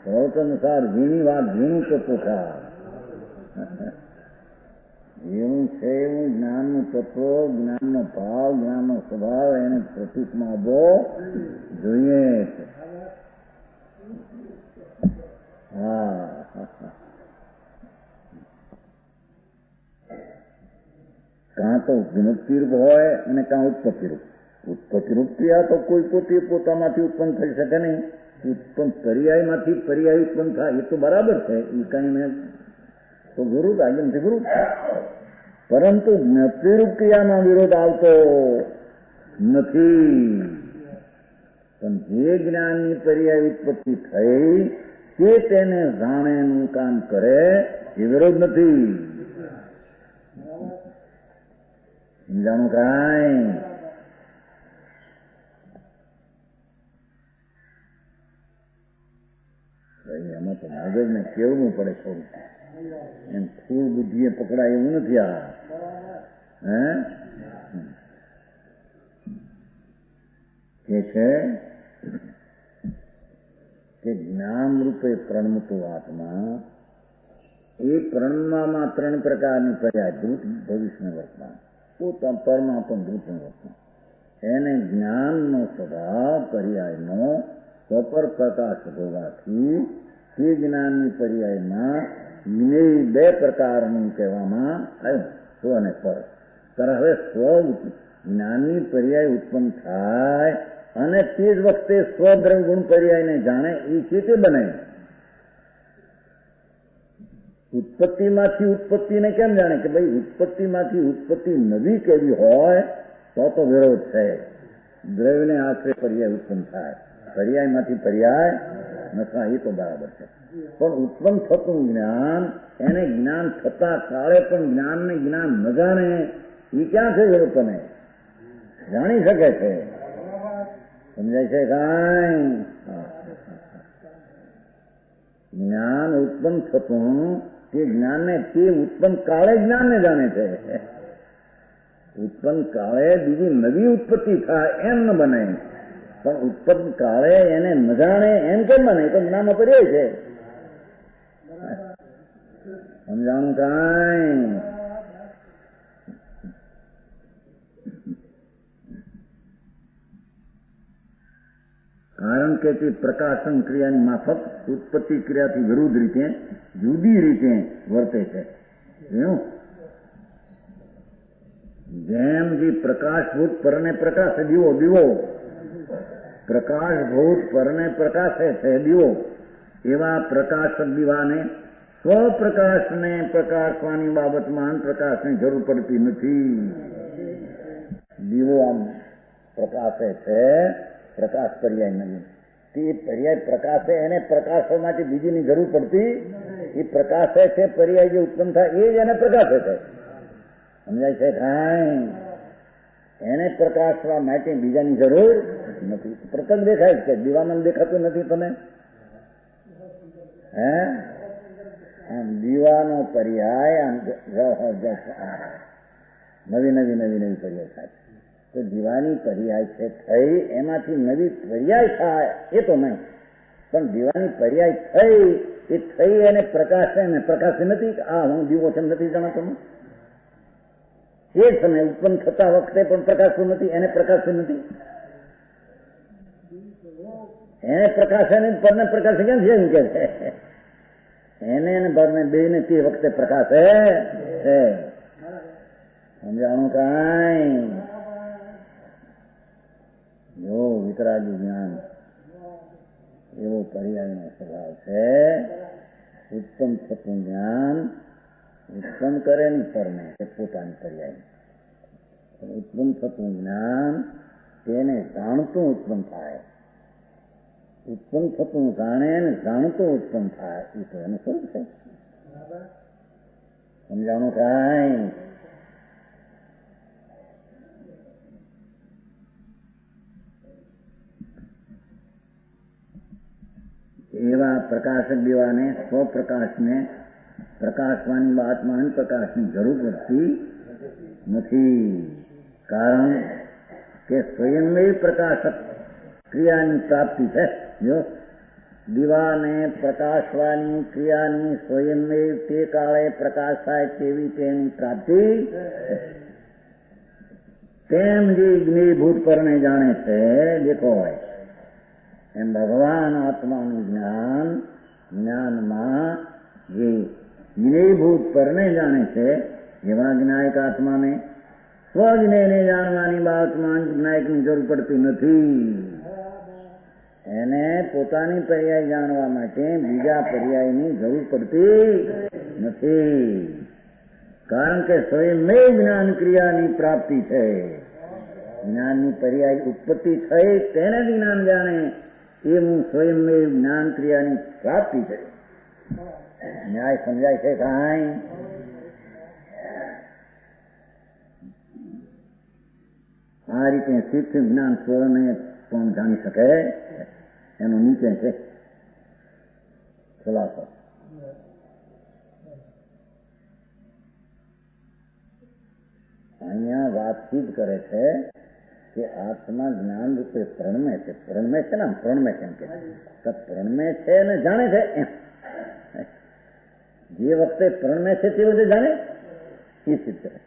અનુસાર ઝીણી વાત ઝીણું તો પોતા એવું છે એવું જ્ઞાનનું તત્વ જ્ઞાનનો ભાવ જ્ઞાનનો સ્વભાવ એને પ્રતીકમાં આવવો જોઈએ. હા કાં તો જ્ઞપ્તિ રૂપ હોય અને કાં ઉત્પત્તિ રૂપ. ઉત્પત્તિ રૂપ ક્રિયા તો કોઈ પોતે પોતામાંથી ઉત્પન્ન થઈ શકે નહીં. ઉત્પન્ન પર્યાયમાંથી પર્યાય ઉત્પન્ન થાય એ તો બરાબર છે. એ કઈ મેં તો વિરોધ આગળથી વિરોધ છે. પરંતુ જ્ઞપ્તિરૂપ ક્રિયાનો વિરોધ આવતો નથી. પણ જે જ્ઞાનની પર્યાય ઉત્પત્તિ થઈ તે તેને જાણેનું કામ કરે એ વિરોધ નથી. સમજાણું કાંઈ? એમાં તો મગજને કેળવું પડે થોડું. એમ ફૂલ બુદ્ધિએ પકડાય એવું નથી. આ કે છે કે જ્ઞાન રૂપે પ્રણમતો આત્મા એ પ્રણમાં ત્રણ પ્રકારની પર્યાય ભૂત ભવિષ્ય વર્તમાન પોતા પરમાં પણ ભૂત વર્તમાન એને જ્ઞાનનો સ્વભાવ પર્યાયનો સ્વપર પ્રકાશ હોવાથી તે જ્ઞાનની પર્યાયમાં બે પ્રકારનું કહેવામાં આવ્યું સ્વ અને પર. ત્યારે હવે સ્વ જ્ઞાનની પર્યાય ઉત્પન્ન થાય અને તે જ વખતે સ્વદ્રવ્ય ગુણ પર્યાયને જાણે એ છે તે બને. ઉત્પત્તિમાંથી ઉત્પત્તિને કેમ જાણે કે ભાઈ ઉત્પત્તિમાંથી ઉત્પત્તિ નવી કેવી હોય તો વિરોધ છે. દ્રવ્યને આશ્રય પર્યાય ઉત્પન્ન થાય પર્યાયમાંથી પર્યાય નથી એ તો બરાબર છે. પણ ઉત્પન્ન થતું જ્ઞાન એને જ્ઞાન થતા કાળે પણ જ્ઞાનને જ્ઞાન ન જાણે એ ક્યાં છે વિરોધ? તને જાણી શકે છે. સમજાય છે કાંઈ? જ્ઞાન ઉત્પન્ન થતું તે જ્ઞાનને તે ઉત્પન્ન કાળે જ્ઞાનને જાણે છે. ઉત્પન્ન કાળે બીજી નવી ઉત્પત્તિ થાય એમ ન બને. પણ ઉત્પન્ન કાળે એને ન જાણે એમ કેમ બને? તો જ્ઞાન પર્યાય છે. સમજાણું કાંઈ? કારણ કે તે પ્રકાશન ક્રિયાની માફક ઉત્પત્તિ ક્રિયાથી વિરુદ્ધ રીતે જુદી રીતે વર્તે છે. જેમ જે પ્રકાશભૂત પરને પ્રકાશે દીવો, દીવો પ્રકાશભૂત પરને પ્રકાશે છે દીવો, એવા પ્રકાશક દીવાને સ્વપ્રકાશને પ્રકાશવાની બાબતમાં પ્રકાશની જરૂર પડતી નથી. દીવો આમ પ્રકાશે છે, પ્રકાશ પર્યાય નહીં. તે પર્યાય પ્રકાશે એને પ્રકાશવા માટે બીજીની જરૂર પડતી. એ પ્રકાશે છે પર્યાય જે ઉત્પન્ન થાય એ જ એને પ્રકાશે છે. સમજાય છે? કાંઈ એને પ્રકાશવા માટે બીજાની જરૂર નથી. પ્રતંગ દેખાય છે, દીવામાં દેખાતું નથી તમે? હે આમ દીવાનો પર્યાય નવી નવી નવી નવી પર્યાય થાય. તો દીવાની પર્યાય છે થઈ, એમાંથી નવી પર્યાય થાય એ તો નહીં, પણ દીવાની પર્યાય થઈ એ થઈ એને પ્રકાશે ને પ્રકાશે નથી. આ હું દીવો છે નથી જણાતો. એ સમય ઉત્પન્ન થતા વખતે પણ પ્રકાશતું નથી, એને પ્રકાશતું નથી. એને પ્રકાશે ને પરને પ્રકાશે કેમ છે? એમ કે છે એને પરને બે ને તે વખતે પ્રકાશે છે. સમજાણું? કાંઈ જો વિતરાગી જ્ઞાન એવો પર્યાયનો સ્વભાવ છે. ઉત્પન્ન થતું જ્ઞાન ઉત્પન્ન કરે ને પરને એ પોતાની પર્યાય. ઉત્પન્ન થતું જ્ઞાન તેને જાણતું ઉત્પન્ન થાય. ઉત્પન્ન થતું જાણે ને જાણતું ઉત્પન્ન થાય એ તો એનું સ્વરૂપ છે. સમજાણું? કાંઈ એવા પ્રકાશક દીવાને સ્વપ્રકાશને પ્રકાશવાની આત્માની પ્રકાશની જરૂર પડતી નથી. કારણ કે સ્વયંમેવ પ્રકાશક ક્રિયાની પ્રાપ્તિ છે. જો દીવાને પ્રકાશવાની ક્રિયાની સ્વયંમેવ તે કાળે પ્રકાશ થાય તેવી તેની પ્રાપ્તિ, તેમ જે જ્ઞેયભૂત પરને જાણે છે દેખો હોય એમ ભગવાન આત્માનું જ્ઞાન જ્ઞાનમાં જે જ્ઞેયભૂત પરને જાણે છે એવા જ્ઞાયક આત્માને સ્વજ્ઞેયને જાણવાની બાબતમાં જ્ઞાયકની જરૂર પડતી નથી. એને પોતાની પર્યાય જાણવા માટે બીજા પર્યાયની જરૂર પડતી નથી. કારણ કે સ્વયંમેવ જ્ઞાન ક્રિયાની પ્રાપ્તિ છે. જ્ઞાનની પર્યાય ઉત્પત્તિ થઈ તેને જ્ઞાન જાણે એવું સ્વયંમેવ જ્ઞાન ક્રિયાની પ્રાપ્તિ છે. ન્યાય સમજાય છે? કાંઈ આ રીતે સિદ્ધ જ્ઞાન સ્વરને પણ જાણી શકે એનું નીચે છે ખુલાસો. અહીંયા વાતચીત કરે છે કે આત્મા જ્ઞાન રૂપે પ્રણમે છે. પ્રણમે છે ને પ્રણમે છે એમ કે પ્રણમે છે ને જાણે છે એમ. જે વખતે પ્રણમે છે તે વખતે જાણે એ સિદ્ધ કરે.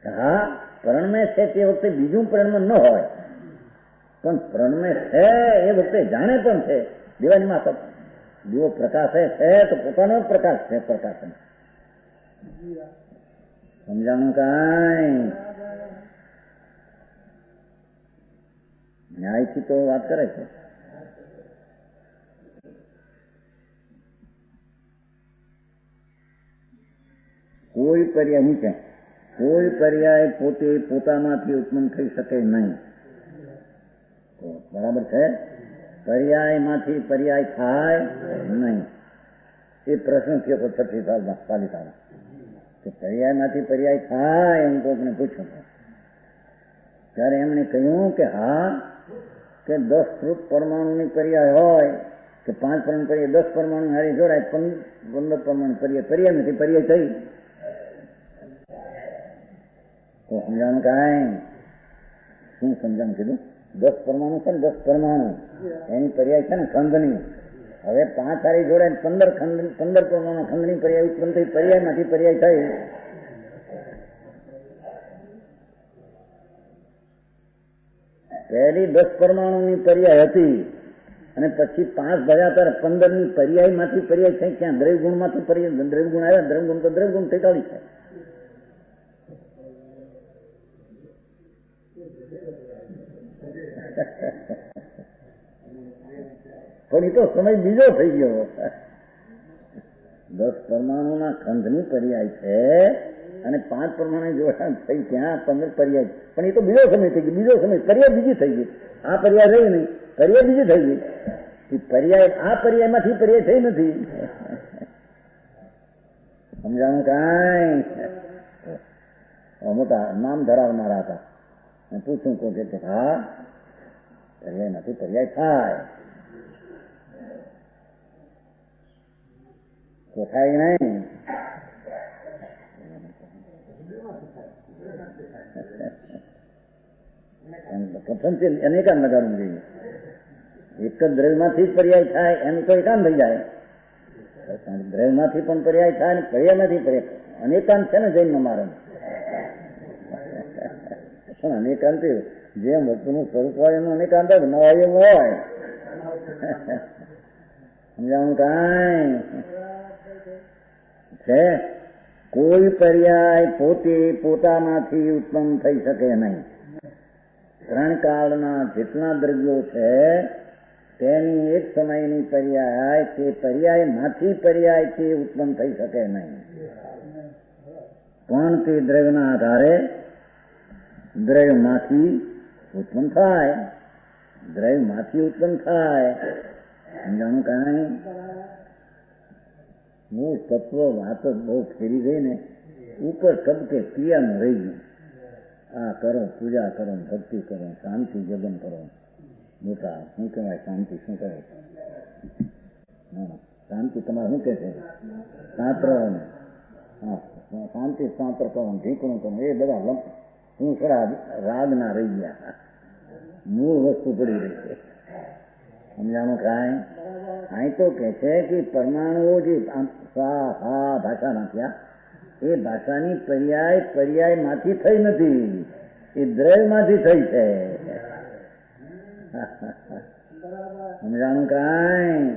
હા પ્રણમે છે તે વખતે બીજું પ્રણમ ન હોય, પણ પ્રણમે છે એ વખતે જાણે પણ છે. દીવાની માફક દીવો પ્રકાશે છે તો પોતાનો પ્રકાશ છે. પ્રકાશન સમજાણું? કાંઈ ન્યાયથી તો વાત કરે છે. કોઈ પર્યાય નીચે કોઈ પર્યાય પોતે પોતામાંથી ઉત્પન્ન થઈ શકે નહીં. બરાબર છે? પર્યાયમાંથી પર્યાય થાય નહીં. એ પ્રશ્ન થયો તો 36 સાલમાં પાલિકામાં કે પર્યાયમાંથી પર્યાય થાય એમ કોઈને પૂછ્યું ત્યારે એમણે કહ્યું કે હા કે 10 પરમાણુની પર્યાય હોય કે 5 પરમાણુ પર્યાય 10 પરમાણુ હારી જોડાય 15 પરમાણુ પર્યાય નથી પર્યાય થઈ. તો સમજાણું? કાંઈ શું સમજાણું કીધું? 10 પરમાણુ છે ને 10 પરમાણુ એની પર્યાય છે ને ખંડની. હવે 5 હારી જોડાય 15 પરમાણુ ખંડની પર્યાય ઉત્પન્ન થઈ. પર્યાયમાંથી પર્યાય થઈ. પહેલી 10 પરમાણુની પર્યાય હતી અને પછી 5 ભર્યા ત્યારે 15ની પર્યાયમાંથી પર્યાય થઈ. ક્યાં દ્રવ્યગુણમાંથી દ્રવ્યગુણ આવ્યા. દ્રવ્યગુણ તો દ્રવ્યગુણ 43 છે. પણ એ તો સમય બીજો થઈ ગયો. 10 પરમાણુના ખંડની પર્યાય છે અને 5 પરમાણુ જોડાણ થઈ ત્યાં 15 પર્યાય. પણ એ તો બીજો સમય થઈ ગયો. બીજો સમય પર્યાય બીજી થઈ ગઈ. આ પર્યાય રહી નહીં, પર્યાય બીજી થઈ ગઈ. પર્યાય આ પર્યાયમાંથી પર્યાય થઈ નથી. સમજાણું કાંઈ? મોટા નામ ધરાવનારા હતા. પૂછું કહું કે હા પર્યાયમાંથી પર્યાય થાય તો થાય નહીં. અનેકાન લગાડવું જોઈએ. એક જ દ્રવ્યમાંથી જ પર્યાય થાય એનું તો એકાંત થઈ જાય. દ્રવ્યમાંથી પણ પર્યાય થાય ને પર્યાયમાંથી પર્યાય. અનેકાંત છે ને જૈનમાં મારે પણ અનેકાંત જેમ વસ્તુનું સ્વરૂપ હોય એનું અનેકાંત જ ન હોય એવું હોય. સમજાવું કાંઈ છે? કોઈ પર્યાય પોતે પોતામાંથી ઉત્પન્ન થઈ શકે નહીં. 3 કાળના જેટલા દ્રવ્યો છે તેની એક સમયની પર્યાય તે પર્યાયમાંથી પર્યાયથી ઉત્પન્ન થઈ શકે નહીં. પણ તે દ્રવ્યના આધારે દ્રવ્યમાંથી ઉત્પન્ન થાય. દ્રવ્યમાંથી ઉત્પન્ન થાય. સમજાણું કાંઈ? મૂળ તત્વ વાત જ બહુ ફેરી ગઈ ને ઉપર કબકે ક્રિયાનું રહી ગયું. આ કરો, પૂજા કરો, ભક્તિ કરો, શાંતિ જગન કરો. મોટા શું કહેવાય શાંતિ? શું કહેવાય શાંતિ? તમારે શું કે છે? શાસ્ત્ર શાંતિ શાસ્ત્ર કરો, ઢીકણું કરો, એ બધા શું ખરા રાગના રહી ગયા. મૂળ વસ્તુ પડી રહી છે. સમજાણું કાંઈ? અહીં તો કે છે કે પરમાણુઓ જે ભાષા નાખ્યા એ ભાષાની પર્યાયમાંથી થઈ નથી, એ દ્રવ્યમાંથી થઈ છે. સમજાણું કાંઈ?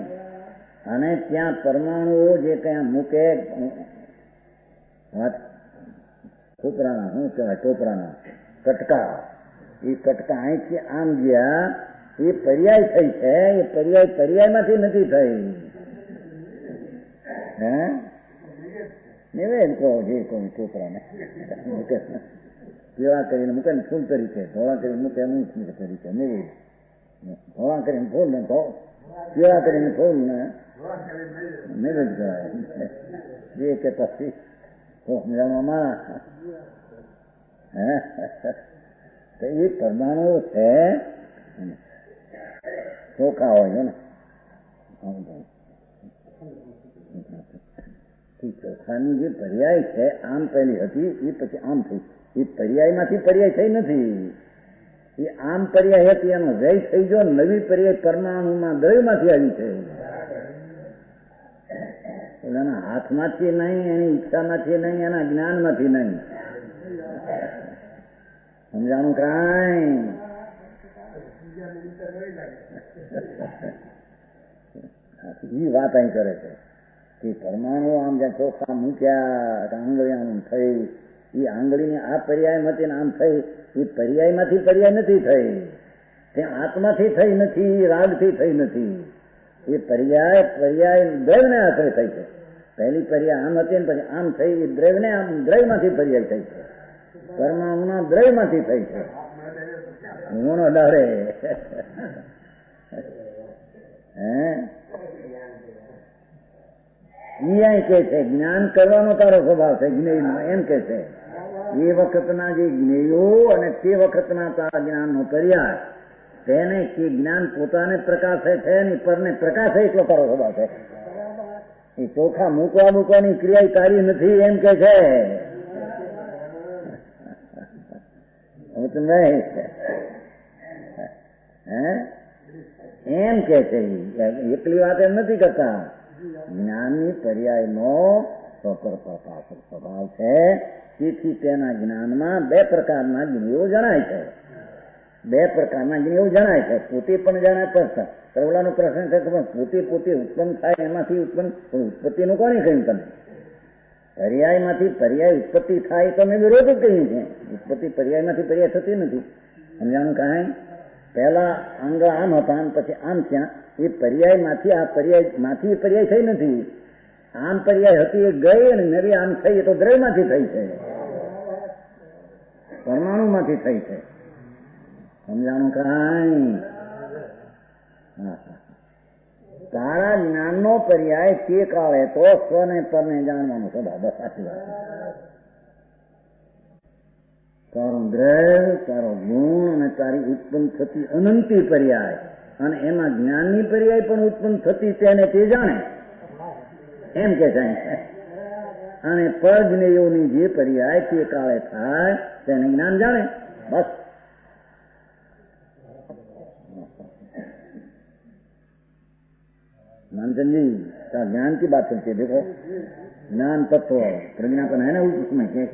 અને ત્યાં પરમાણુઓ જે ત્યાં મૂકે ટોપરાના શું કહેવાય ટોપરાના કટકા, એ કટકા અહીંથી આમ ગયા એ પર્યાય થઈ છે. એ પર્યાયમાંથી નથી થઈ. હે નિવેદ કહો જે કોઈ છોકરાને પીળા કરીને મૂકે ને ફૂલ તરીકે, ધોળા કરીને મૂકે એનું તરીકે નિવેદ. ધોળા કરીને ફૂલ ને પીળા કરીને ફૂલ ને નિવેદ કહેવાય. જે કે પછી સમજાવવામાં તો એ પરમાણુ છે ચોખા હોય ને ચોખાની જે પર્યાય છે આમ પહેલી હતી એ પછી આમ થઈ. એ પર્યાયમાંથી પર્યાય થઈ નથી, એ આમ પર્યાય હતી એનો વ્યય થઈ ગયો. નવી પર્યાય પરમાણુમાં દ્રવ્યમાંથી આવી છે. એના હાથમાંથી નહીં, એની ઈચ્છામાંથી નહીં, એના જ્ઞાનમાંથી નહીં. સમજાણું કાંઈ? એ વાત અહીં કરે છે કે પરમાણુ આમ જ્યાં ચોખા મૂક્યા આંગળી આમ થઈ, એ આંગળીને આ પર્યાયમાંથી આમ થઈ. એ પર્યાયમાંથી પર્યાય નથી થઈ, તે આત્માથી થઈ નથી, રાગથી થઈ નથી. એ પર્યાય દ્રવ્યને આશ્રય થઈ છે. પહેલી પર્યાય આમ હતી ને પછી આમ થઈ. એ દ્રવ્યને આમ દ્રવ્યમાંથી પર્યાય થઈ છે. પરમાણુના દ્રવ્યમાંથી થઈ છે. ગુણો ડરે કે છે જ્ઞાન કરવાનો તારો સ્વભાવ છે જ્ઞેયનો. એમ કે છે એ વખતના જે જ્ઞેયો અને તે વખતના તારા જ્ઞાનનો પર્યાય તેને કે જ્ઞાન પોતાને પ્રકાશે છે ને પરને પ્રકાશે એટલો તારો સ્વભાવ છે. એ ચોખા મૂકવાની ક્રિયા તારી નથી એમ કે છે. એમ કે છે એકલી વાત એમ નથી કરતા. જ્ઞાનની પર્યાયનો સ્વપ્રકાશક સ્વભાવ છે. તેથી તેના જ્ઞાનમાં 2 પ્રકારના જ્ઞેયો જણાય છે. બે પ્રકારના જ્ઞાન એવું જણાય છે. પોતે પણ જણાય પણ સરવલાનો પ્રશ્ન છે કે પોતે પોતે ઉત્પન્ન થાય એમાંથી ઉત્પન્ન ઉત્પત્તિનું કોને કહ્યું તમે? પર્યાયમાંથી પર્યાય ઉત્પત્તિ થાય તો અમે વિરોધ જ કહ્યું છે. ઉત્પત્તિ પર્યાયમાંથી પર્યાય થતી નથી. સમજાણું કાંઈ? પહેલા અંગ આમ હતા પછી આમ થયા. એ પર્યાયમાંથી આ પર્યાયમાંથી પર્યાય થઈ નથી. આમ પર્યાય હતી એ ગઈ અને નવી આમ થઈ એ તો દ્રવ્યમાંથી થઈ છે, પરમાણુમાંથી થઈ છે. સમજાણું કાંઈ? તારા જ્ઞાનનો પર્યાય તે કાળે તો સ્વને પરને જાણવાનું છે. બાબા સાચી વાત. તારું દ્રવ્ય, તારો ગુણ અને તારી ઉત્પન્ન થતી અનંતી પર્યાય અને એમાં જ્ઞાનની પર્યાય પણ ઉત્પન્ન થતી તેને તે જાણે એમ કે છે. અને પરજ્ઞેયોની જે પર્યાય તે કાળે થાય તેને જ્ઞાન જાણે. બસ मानचंद जी का ज्ञान की बात चलती है. देखो ज्ञान तत्व प्रज्ञापन है ना उसमें के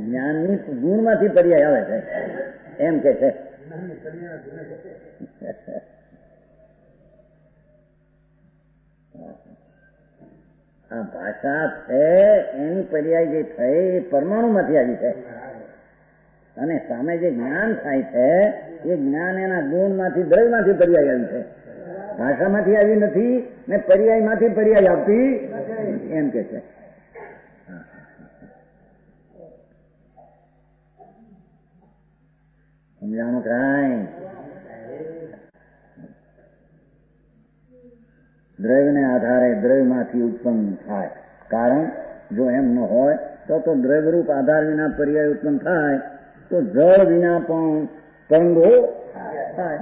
ज्ञान ની ગુણમાંથી પર્યાય આવે છે એમ કે છે. આ ભાષા છે એની પર્યાય જે થઈ એ પરમાણુમાંથી આવી છે અને સામે જે જ્ઞાન થાય છે એ જ્ઞાન એના ગુણમાંથી દ્રવ્યમાંથી પર્યાય આવી છે. ભાષામાંથી આવી નથી ને પર્યાયમાંથી પર્યાય આવતી એમ કે છે. સમજાણું કાંઈ? દ્રવ્યને આધારે દ્રવ્યમાંથી ઉત્પન્ન થાય. કારણ જો એમ ન હોય તો દ્રવ્યરૂપ આધાર વિના પર્યાય ઉત્પન્ન થાય તો જળ વિના પણ તરંગો થાય.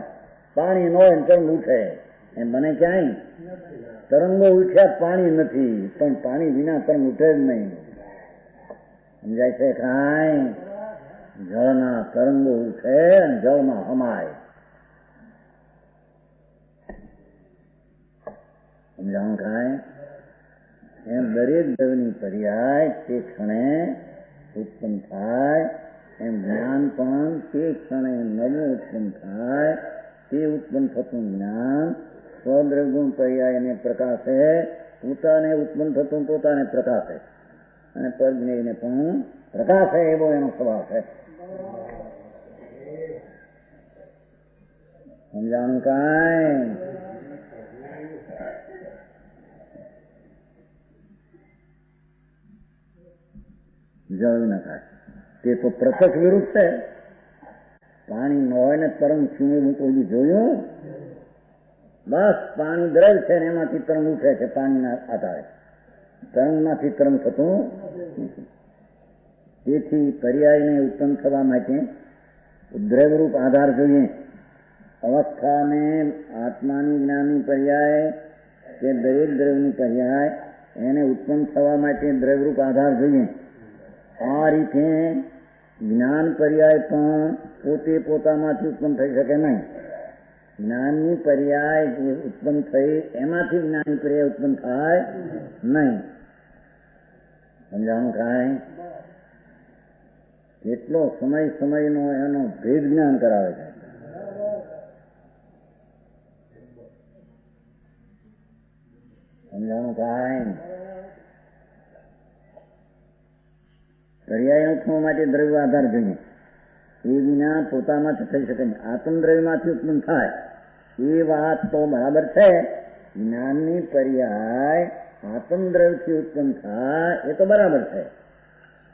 પાણી ન હોય તરંગ ઉઠે એમ બને ક્યાંય? તરંગો ઉઠ્યા પાણી નથી પણ પાણી વિના તરંગ ઉઠે જ નહીં. સમજાય છે કાંઈ? જળના તરંગો ઉઠે અને જળમાં હમાય. સમજાણું કાંઈ? એમ દરેક દ્રવ્યની પર્યાય તે ક્ષણે ઉત્પન્ન થાય એમ જ્ઞાન પણ તે ક્ષણે નવું ઉત્પન્ન થાય. તે ઉત્પન્ન થતું જ્ઞાન સ્વદ્રવ્યગુણ પર્યાયને પ્રકાશે. પોતાને ઉત્પન્ન થતું પોતાને પ્રકાશે અને પરજ્ઞેયને પણ પ્રકાશે એવો એનો સ્વભાવ છે. સમજાણું કાંઈ? જળ ન થાય તે તો પ્રત્યક્ષ વિરુદ્ધ છે. પાણી ન હોય ને તરંગ શું કોઈ જોયું? બસ પાણી દ્રવ છે ને એમાંથી તરંગ ઉઠે છે. પાણીના આધારે તરંગમાંથી તરંગ થતું. તેથી પર્યાયને ઉત્પન્ન થવા માટે દ્રવ્યરૂપ આધાર જોઈએ. અવસ્થાને આત્માની જ્ઞાનની પર્યાય કે દરેક દ્રવ્યની પર્યાય એને ઉત્પન્ન થવા માટે દ્રવ્યરૂપ આધાર જોઈએ. આ રીતે જ્ઞાન પર્યાય પણ પોતે પોતામાંથી ઉત્પન્ન થઈ શકે નહીં. જ્ઞાનની પર્યાય જે ઉત્પન્ન થઈ એમાંથી જ્ઞાનની પર્યાય ઉત્પન્ન થાય નહીં. સમજાણું કાંઈ? કેટલો સમયનો એનો ભેદ જ્ઞાન કરાવે છે. સમજાણું કાંઈ? પર્યાય થવા માટે દ્રવ્ય આધાર જોઈએ. એ વિના પોતામાંથી થઈ શકે નહીં. આત્મદ્રવ્યમાંથી ઉત્પન્ન થાય એ વાત તો બરાબર છે. જ્ઞાનની પર્યાય આત્મદ્રવ્યથી ઉત્પન્ન થાય એ તો બરાબર છે.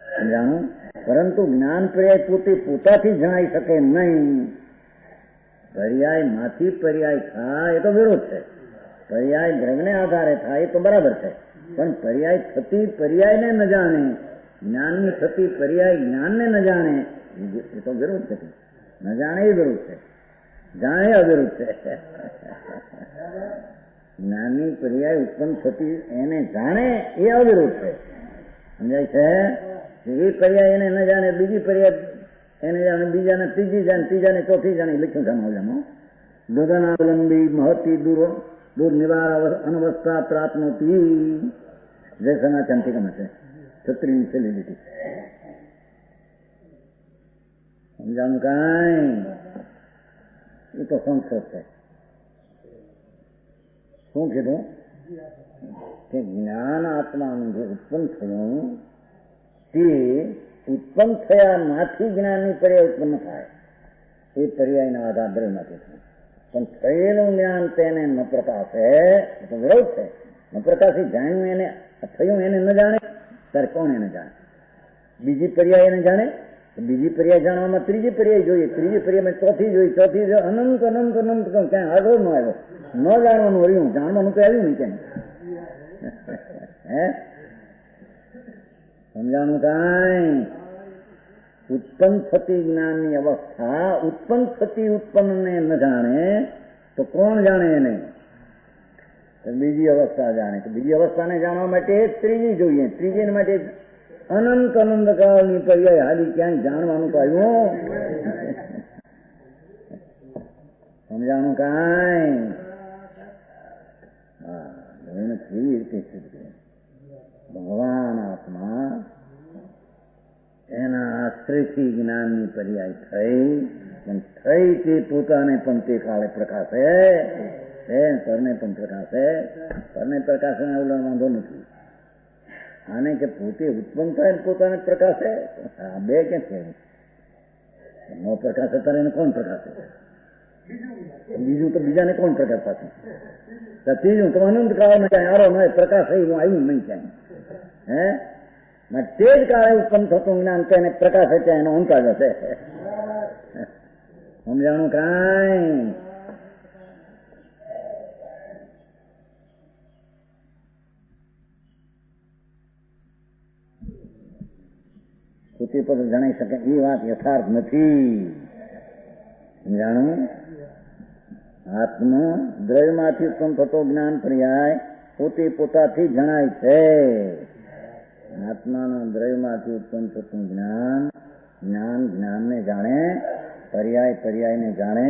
સમજાણું? પરંતુ જ્ઞાન પર્યાય પોતે પોતાથી જણાઈ શકે નહીં. પર્યાયમાંથી પર્યાય થાય એ તો વિરોધ છે. પર્યાય દ્રવ્યને આધારે થાય એ તો બરાબર છે. પણ પર્યાય થતી પર્યાયને ન જાણે, જ્ઞાનની થતી પર્યાય જ્ઞાનને ન જાણે એ તો વિરોધ છે. ન જાણે એ વિરોધ છે, જાણે અવિરોધ છે. જ્ઞાનની પર્યાય ઉત્પન્ન થતી એને જાણે એ અવિરોધ છે. સમજાય છે? એ પર્યાય એને ન જાણે, બીજી પર્યાય એને જાણે, બીજાને ત્રીજી જાણે, ત્રીજાને ચોથી જાણે. લખ્યું છે માવલામાં, દુર્ગનાવલંબી મહતી દુર્નિવાર અનવસ્થા પ્રાપ્નોતી. જયસના ચંતિકમ હશે છત્રીની સેલિબ્રિટી સમજાનું કાંઈ એ તો સંક્ષેપ છે. શું કીધું કે જ્ઞાન આત્માનું જે ઉત્પન્ન થયું તે ઉત્પન્ન થયામાંથી જ્ઞાનની પર્યાય ઉત્પન્ન થાય એ પર્યાયના આધાર દ્રવ્યમાંથી થાય. પણ થયેલું જ્ઞાન તેને ન પ્રકાશે તો વિરોધ છે. ન પ્રકાશી જાણ્યું એને થયું એને ન જાણે ત્યારે કોણ એને જાણે? બીજી પર્યાય એને જાણે, બીજી પર્યાય જાણવામાં ત્રીજી પર્યાય જોઈએ, ત્રીજી પર્યાયમાં ચોથી જોઈ, ચોથી જો અનંત અનંત અનંત ક્યાંય આગળ ન આવ્યો. ન જાણવાનું રહ્યું, જાણવાનું તો આવ્યું નહીં ક્યાંય. હે સમજાણું કાંઈ? ઉત્પન્ન થતી જ્ઞાનની અવસ્થા ઉત્પન્ન થતી ઉત્પન્નને ન જાણે તો કોણ જાણે એને? બીજી અવસ્થા જાણે. તો બીજી અવસ્થાને જાણવા માટે ત્રીજી જોઈએ, ત્રીજી માટે અનંત અનંત કાળની પર્યાય હાલી ક્યાંય જાણવાનું તો આવ્યું. સમજાણું કાંઈ? હા, એને કેવી રીતે સિદ્ધ? ભગવાન આત્મા એના આશ્રયથી જ્ઞાનની પર્યાય થઈ, પણ થઈ તે પોતાને પણ તે કાળે પ્રકાશે, પરને પણ પ્રકાશે. પરને પ્રકાશે અવલણ વાંધો નથી. આને કે પોતે ઉત્પન્ન થાય ને પોતાને પ્રકાશે, આ બે ક્યાં છે? નો પ્રકાશે ત્યારે એને કોણ પ્રકાશે? બીજું તો બીજાને કોણ પ્રકાશ થશે? ત્રીજું તો અનંત કાળમાં ક્યાંય આરો ન પ્રકાશ એવું આવ્યું નહીં ક્યાંય. હે તે જ કાળે ઉત્પન્ન થતું જ્ઞાન તેને પ્રકાશ ત્યાં એનો અંકાજ હશે. સમજાણું કાંઈ? પોતે પર જણાઈ શકે એ વાત યથાર્થ નથી. સમજાણું? આત્મ દ્રવ્યમાંથી ઉત્પન્ન થતો જ્ઞાન પર્યાય પોતે પોતાથી જણાય છે. આત્માના દ્રવ્યમાંથી ઉત્પન્ન થતું જ્ઞાન જ્ઞાનને જાણે, પર્યાય પર્યાયને જાણે,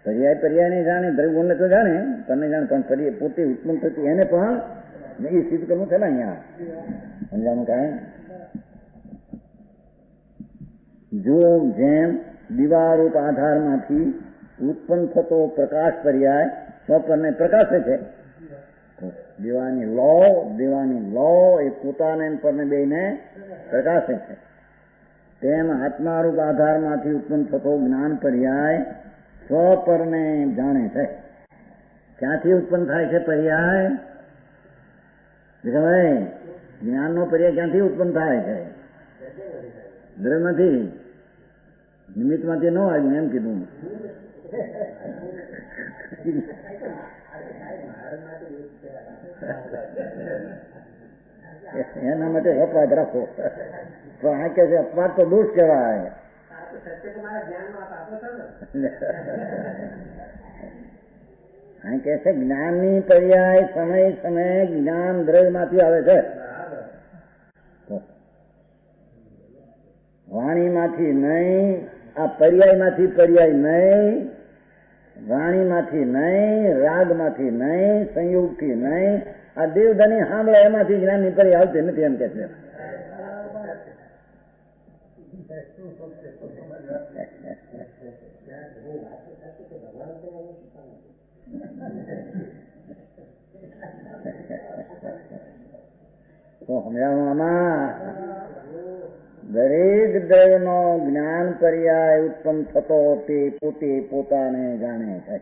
પર્યાય પર્યાયને જાણે, દ્રવ્યને તો જાણે, તને જાણે, પણ પોતે ઉત્પન્ન થતી એને પણ એ સિદ્ધ કરવું છે ને અહીંયા. સમજાણું કાંઈ? જો જેમ દીવારૂપ આધારમાંથી ઉત્પન્ન થતો પ્રકાશ પર્યાય સ્વપરને પ્રકાશે છે, દેવાની લો એ પોતાને પરને બેને પ્રકાશે છે, તેમ આત્મારૂપ આધારમાંથી ઉત્પન્ન થતો જ્ઞાન પર્યાય સ્વપરને જાણે છે. ક્યાંથી ઉત્પન્ન થાય છે પર્યાય? જ્ઞાનનો પર્યાય ક્યાંથી ઉત્પન્ન થાય છે? દ્રવ્યમાંથી, નિમિત્તમાંથી ન આવ્યું એમ કીધું. એના માટે અપવાદ રાખો. પણ આ કે છે અપવાદ તો દોષ કહેવાય. આ કે છે જ્ઞાનની પર્યાય સમય સમયે જ્ઞાન દ્રવ્યમાંથી આવે છે, વાણીમાંથી નહીં. આ પર્યાયમાંથી પર્યાય નહીં, વાણીમાંથી નહીં, રાગમાંથી નહીં, સંયોગથી નહીં. આ દેવધની સાંભળે એમાંથી જ્ઞાનની પર્યાય આવતી નથી એમ કે છે. તો સમજાવું આમાં દરેક દ્રવ્યનો જ્ઞાન પર્યાય ઉત્પન્ન થતો તે પોતે પોતાને જાણે છે.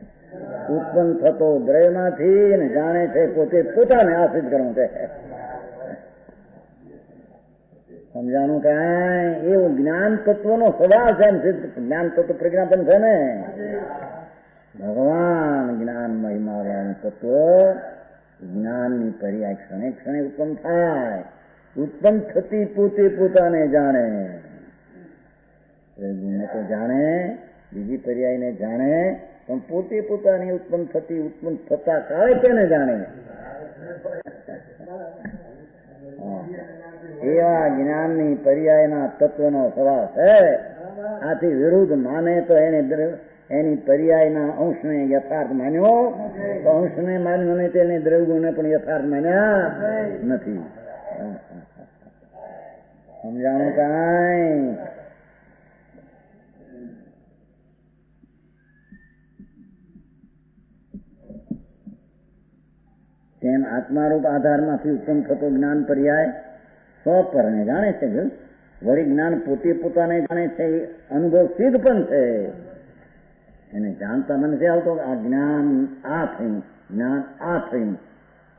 ઉત્પન્ન થતો દ્રવ્યમાંથી ને જાણે છે પોતે પોતાને આ સિદ્ધ કરવું છે. સમજાણું કાંઈ? એવું જ્ઞાન તત્વનો સ્વભાવ છે. જ્ઞાન તત્વ પ્રજ્ઞાપન છે ને. ભગવાન જ્ઞાન મહિમાવાળાનું તત્વ જ્ઞાનની પર્યાય ક્ષણે ક્ષણે ઉત્પન્ન થાય. ઉત્પન્ન થતી પોતે પોતાને જાણે, તો જાણે, બીજી પર્યાયને જાણે, પણ પોતે પોતાની ઉત્પન્ન થતી ઉત્પન્ન થતા કાળે તેને જાણે. એવા જ્ઞાનની પર્યાયના તત્વનો સ્વભાવ છે. આથી વિરુદ્ધ માને તો એને એની પર્યાયના અંશને યથાર્થ માન્યો, તો અંશને માન્યો ને તેને દ્રવ્યોને પણ યથાર્થ માન્યા નથી. સમજાણું કાંઈ? તેમ આત્મારૂપ આધારમાંથી ઉત્પન્ન થતો જ્ઞાન પર્યાય સ્વપરને જાણે છે. વળી જ્ઞાન પોતે પોતાને જાણે છે, અનુભવ સિદ્ધ પણ છે. એને જાણતા નથી આવતો આ જ્ઞાન આ થયું, જ્ઞાન આ થયું,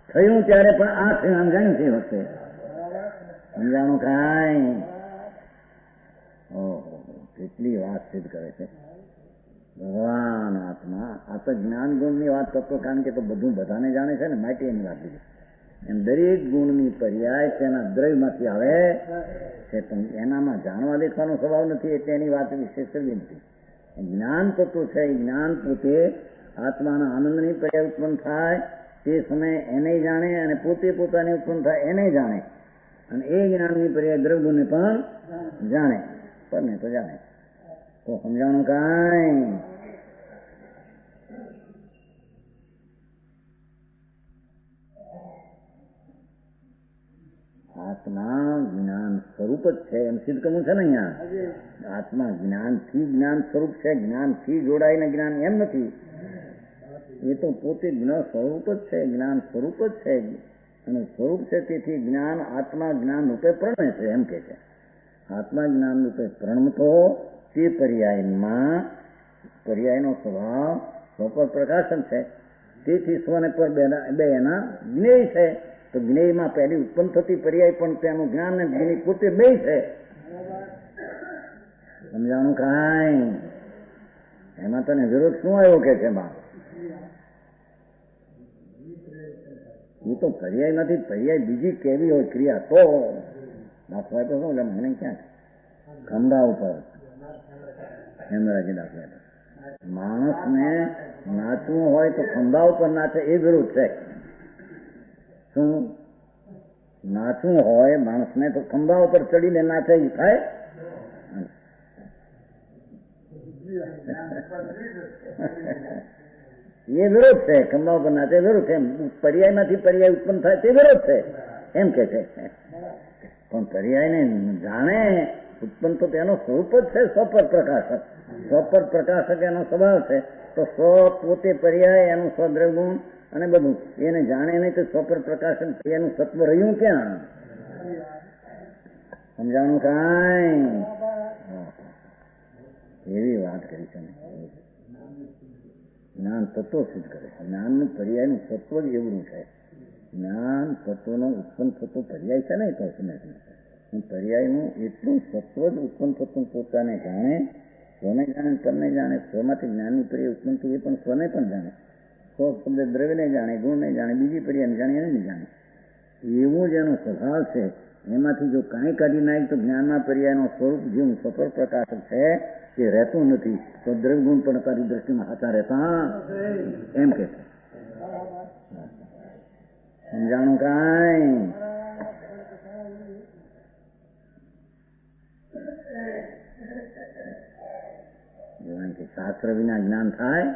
થયું ત્યારે પણ આ થયું આમ જાણ્યું છે વખતે. સમજાણું કાંઈ? ઓહો, કેટલી વાત સિદ્ધ કરે છે ભગવાન આત્મા. આ તો જ્ઞાન ગુણની વાત કરતો, કારણ કે તો બધું બધાને જાણે છે ને, માટે એની વાત લીધી. એમ દરેક ગુણની પર્યાય તેના દ્રવ્યમાંથી આવે છે, પણ એનામાં જાણવા દેખવાનો સ્વભાવ નથી, એટલે એની વાત વિશેષ કરવી નથી. જ્ઞાન તત્વ છે, જ્ઞાન પોતે આત્માના આનંદની પર્યાય ઉત્પન્ન થાય તે સમયે એને જાણે, અને પોતે પોતાની ઉત્પન્ન થાય એને જાણે, અને એ જ્ઞાનની પર્યાય દ્રવ્યને પણ જાણે, પણ તો જાણે. તો સમજાણું કાંઈ? આત્મા જ્ઞાન સ્વરૂપ જ છે એમ સિદ્ધ કરવું છે ને અહીંયા. આત્મા જ્ઞાનથી જ્ઞાન સ્વરૂપ છે, જ્ઞાનથી જોડાઈને જ્ઞાન એમ નથી. એ તો પોતે જ્ઞાન સ્વરૂપ જ છે, જ્ઞાન સ્વરૂપ જ છે, અને સ્વરૂપ છે તેથી જ્ઞાન આત્મા જ્ઞાન રૂપે પ્રણમે છે એમ કે છે. આત્મા જ્ઞાન રૂપે પ્રણમતો તે પર્યાયનો સ્વભાવ સ્વપર પ્રકાશન છે. તેથી સ્વને પર બે એના જ્ઞેય છે. તો જ્ઞેયમાં પહેલી ઉત્પન્ન થતી પર્યાય પણ તેનું જ્ઞાન ને જ્ઞેય પોતે બે છે. સમજાણું કાંઈ? એમાં તને વિરોધ શું આવ્યો કે છે બા? એ તો પર્યાય નથી, પર્યાય બીજી કેવી હોય ક્રિયા તો દાખલા તો શું મને ક્યાં ખંભા ઉપર હેમરાજી દાખલા માણસને નાચવું હોય તો ખંભા ઉપર નાચે એ વિરુદ્ધ છે. શું નાચવું હોય માણસને તો ખંભા ઉપર ચડીને નાચે એ થાય? એ વિરોધ છે. ખંભા ઉપર નાચે વિરોધ છે. પર્યાયમાંથી પર્યાય ઉત્પન્ન થાય તે વિરોધ છે એમ કે છે. પણ પર્યાયને જાણે ઉત્પન્ન તો તેનો સ્વરૂપ જ છે, સ્વપર પ્રકાશક. સ્વપર પ્રકાશક એનો સ્વભાવ છે. તો સ્વ પોતે પર્યાય, એનું સ્વદ્રવ ગુણ અને બધું એને જાણે નહીં તો સ્વપર પ્રકાશન એનું સત્વ રહ્યું ક્યાં? સમજાણું કાંઈ? એવી વાત કરી છે. જ્ઞાન તત્વ સિદ્ધ કરે છે. જ્ઞાનનું પર્યાયનું સત્વ જ એવું છે. જ્ઞાન તત્વનો ઉત્પન્ન થતો પર્યાય છે ને, તો પર્યાયનું એટલું સત્વ જ ઉત્પન્ન થતું પોતાને જાણે, સ્વને જાણે, પરને જાણે. સ્વમાંથી જ્ઞાનની પર્યાય ઉત્પન્ન થયું એ પણ સ્વને પણ જાણે, સ્વ શબ્દ દ્રવ્યને જાણે, ગુણને જાણે, બીજી પર્યાય જાણે, એને નહીં જાણે. એવું જ એનો સ્વભાવ છે. એમાંથી જો કાંઈ કાઢી નાખે તો જ્ઞાનના પર્યાયનો સ્વરૂપ જેવું સફળ પ્રકાશક છે તે રહેતું નથી. તો દ્રવ્ય ગુણ પણ તારી દ્રષ્ટિમાં હાથા રહેતા એમ કે છે. સમજાણું કાંઈ? શાસ્ત્ર વિના જ્ઞાન થાય,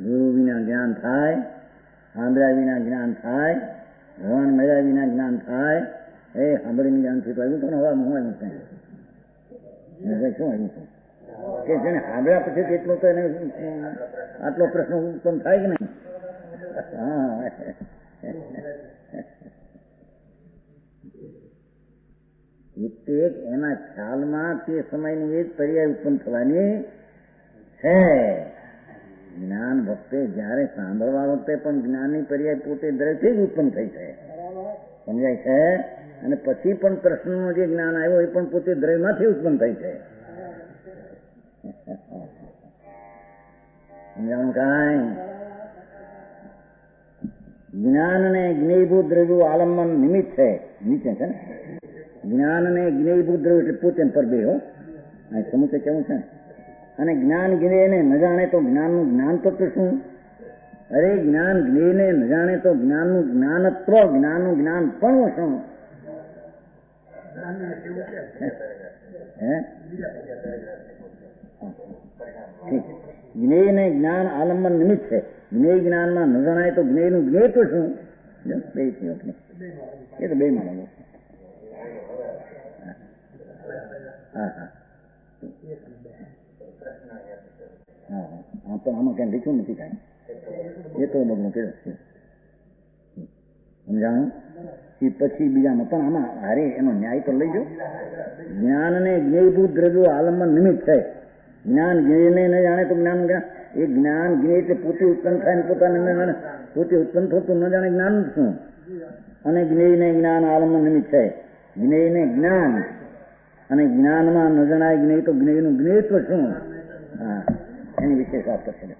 ગુરુ વિના જ્ઞાન થાય, સાંભળ્યા વિના જ્ઞાન થાય, ભગવાન મળ્યા વિના જ્ઞાન થાય. એ સાંભળીને જ્ઞાન થયું આવ્યું તો ને હવે હું આવ્યું છે શું આવ્યું છે કે જેને સાંભળ્યા પછી એટલો તો એને આટલો પ્રશ્ન ઉત્પન્ન થાય કે નહીં? હા, એક એના ખ્યાલમાં તે સમયની એ જ પર્યાય ઉત્પન્ન થવાની છે. જ્ઞાન વખતે જયારે સાંભળવા વખતે પણ જ્ઞાનની પર્યાય પોતે દ્રવ્યથી જ ઉત્પન્ન થઈ છે. સમજાય છે? અને પછી પણ પ્રશ્નનું જે જ્ઞાન આવ્યો એ પણ પોતે દ્રવ્યમાંથી ઉત્પન્ન થઈ છે. સમજાણું કાંઈ? જ્ઞાન ને જ્ઞેયભૂત દ્રવ્યો આલંબન નિમિત્ત છે. નીચે છે ને જ્ઞાન ને જ્ઞેયભૂત દ્રવ્ય એટલે પોતે પર બે હો સમુચય કેવું છે. અને જ્ઞાન જ્ઞેયને ન જાણે તો જ્ઞાનનું જ્ઞાન તત્વ શું? અરે જ્ઞાન જ્ઞેયને ન જાણે તો જ્ઞાનનું જ્ઞાનત્વ, જ્ઞાનનું જ્ઞાન પણ શું? જ્ઞેય ને જ્ઞાન આલંબન નિમિત્ત છે. જ્ઞેય જ્ઞાનમાં ન જણાય તો જ્ઞેયનું જ્ઞેય તો શું? એ તો બે માં લાગુ. હા હા હા હા પણ આમાં કઈ લીખું નથી કાંઈ. એ તો બધું કે સમજાણું. એ પછી બીજામાં પણ આમાં હારે એનો ન્યાય તો લઈ જાઓ. જ્ઞાન ને જ્ઞેયભૂત દ્રવ્યો આલંબન નિમિત્ત છે. જ્ઞાન જ્ઞેયને ન જાણે તો જ્ઞાન એ જ્ઞાન જ્ઞેય એટલે પોતે ઉત્પન્ન થાય ને પોતાને ન જાણે, પોતે ઉત્પન્ન થતું ન જાણે જ્ઞાન શું. અને જ્ઞેયને જ્ઞાન આલંબન નિમિત્ત છે. જ્ઞેયને જ્ઞાન અને જ્ઞાનમાં ન જણાય જ્ઞેય તો જ્ઞેયનું જ્ઞેયત્વ શું? હા એની વિશેષ વાત કરશે.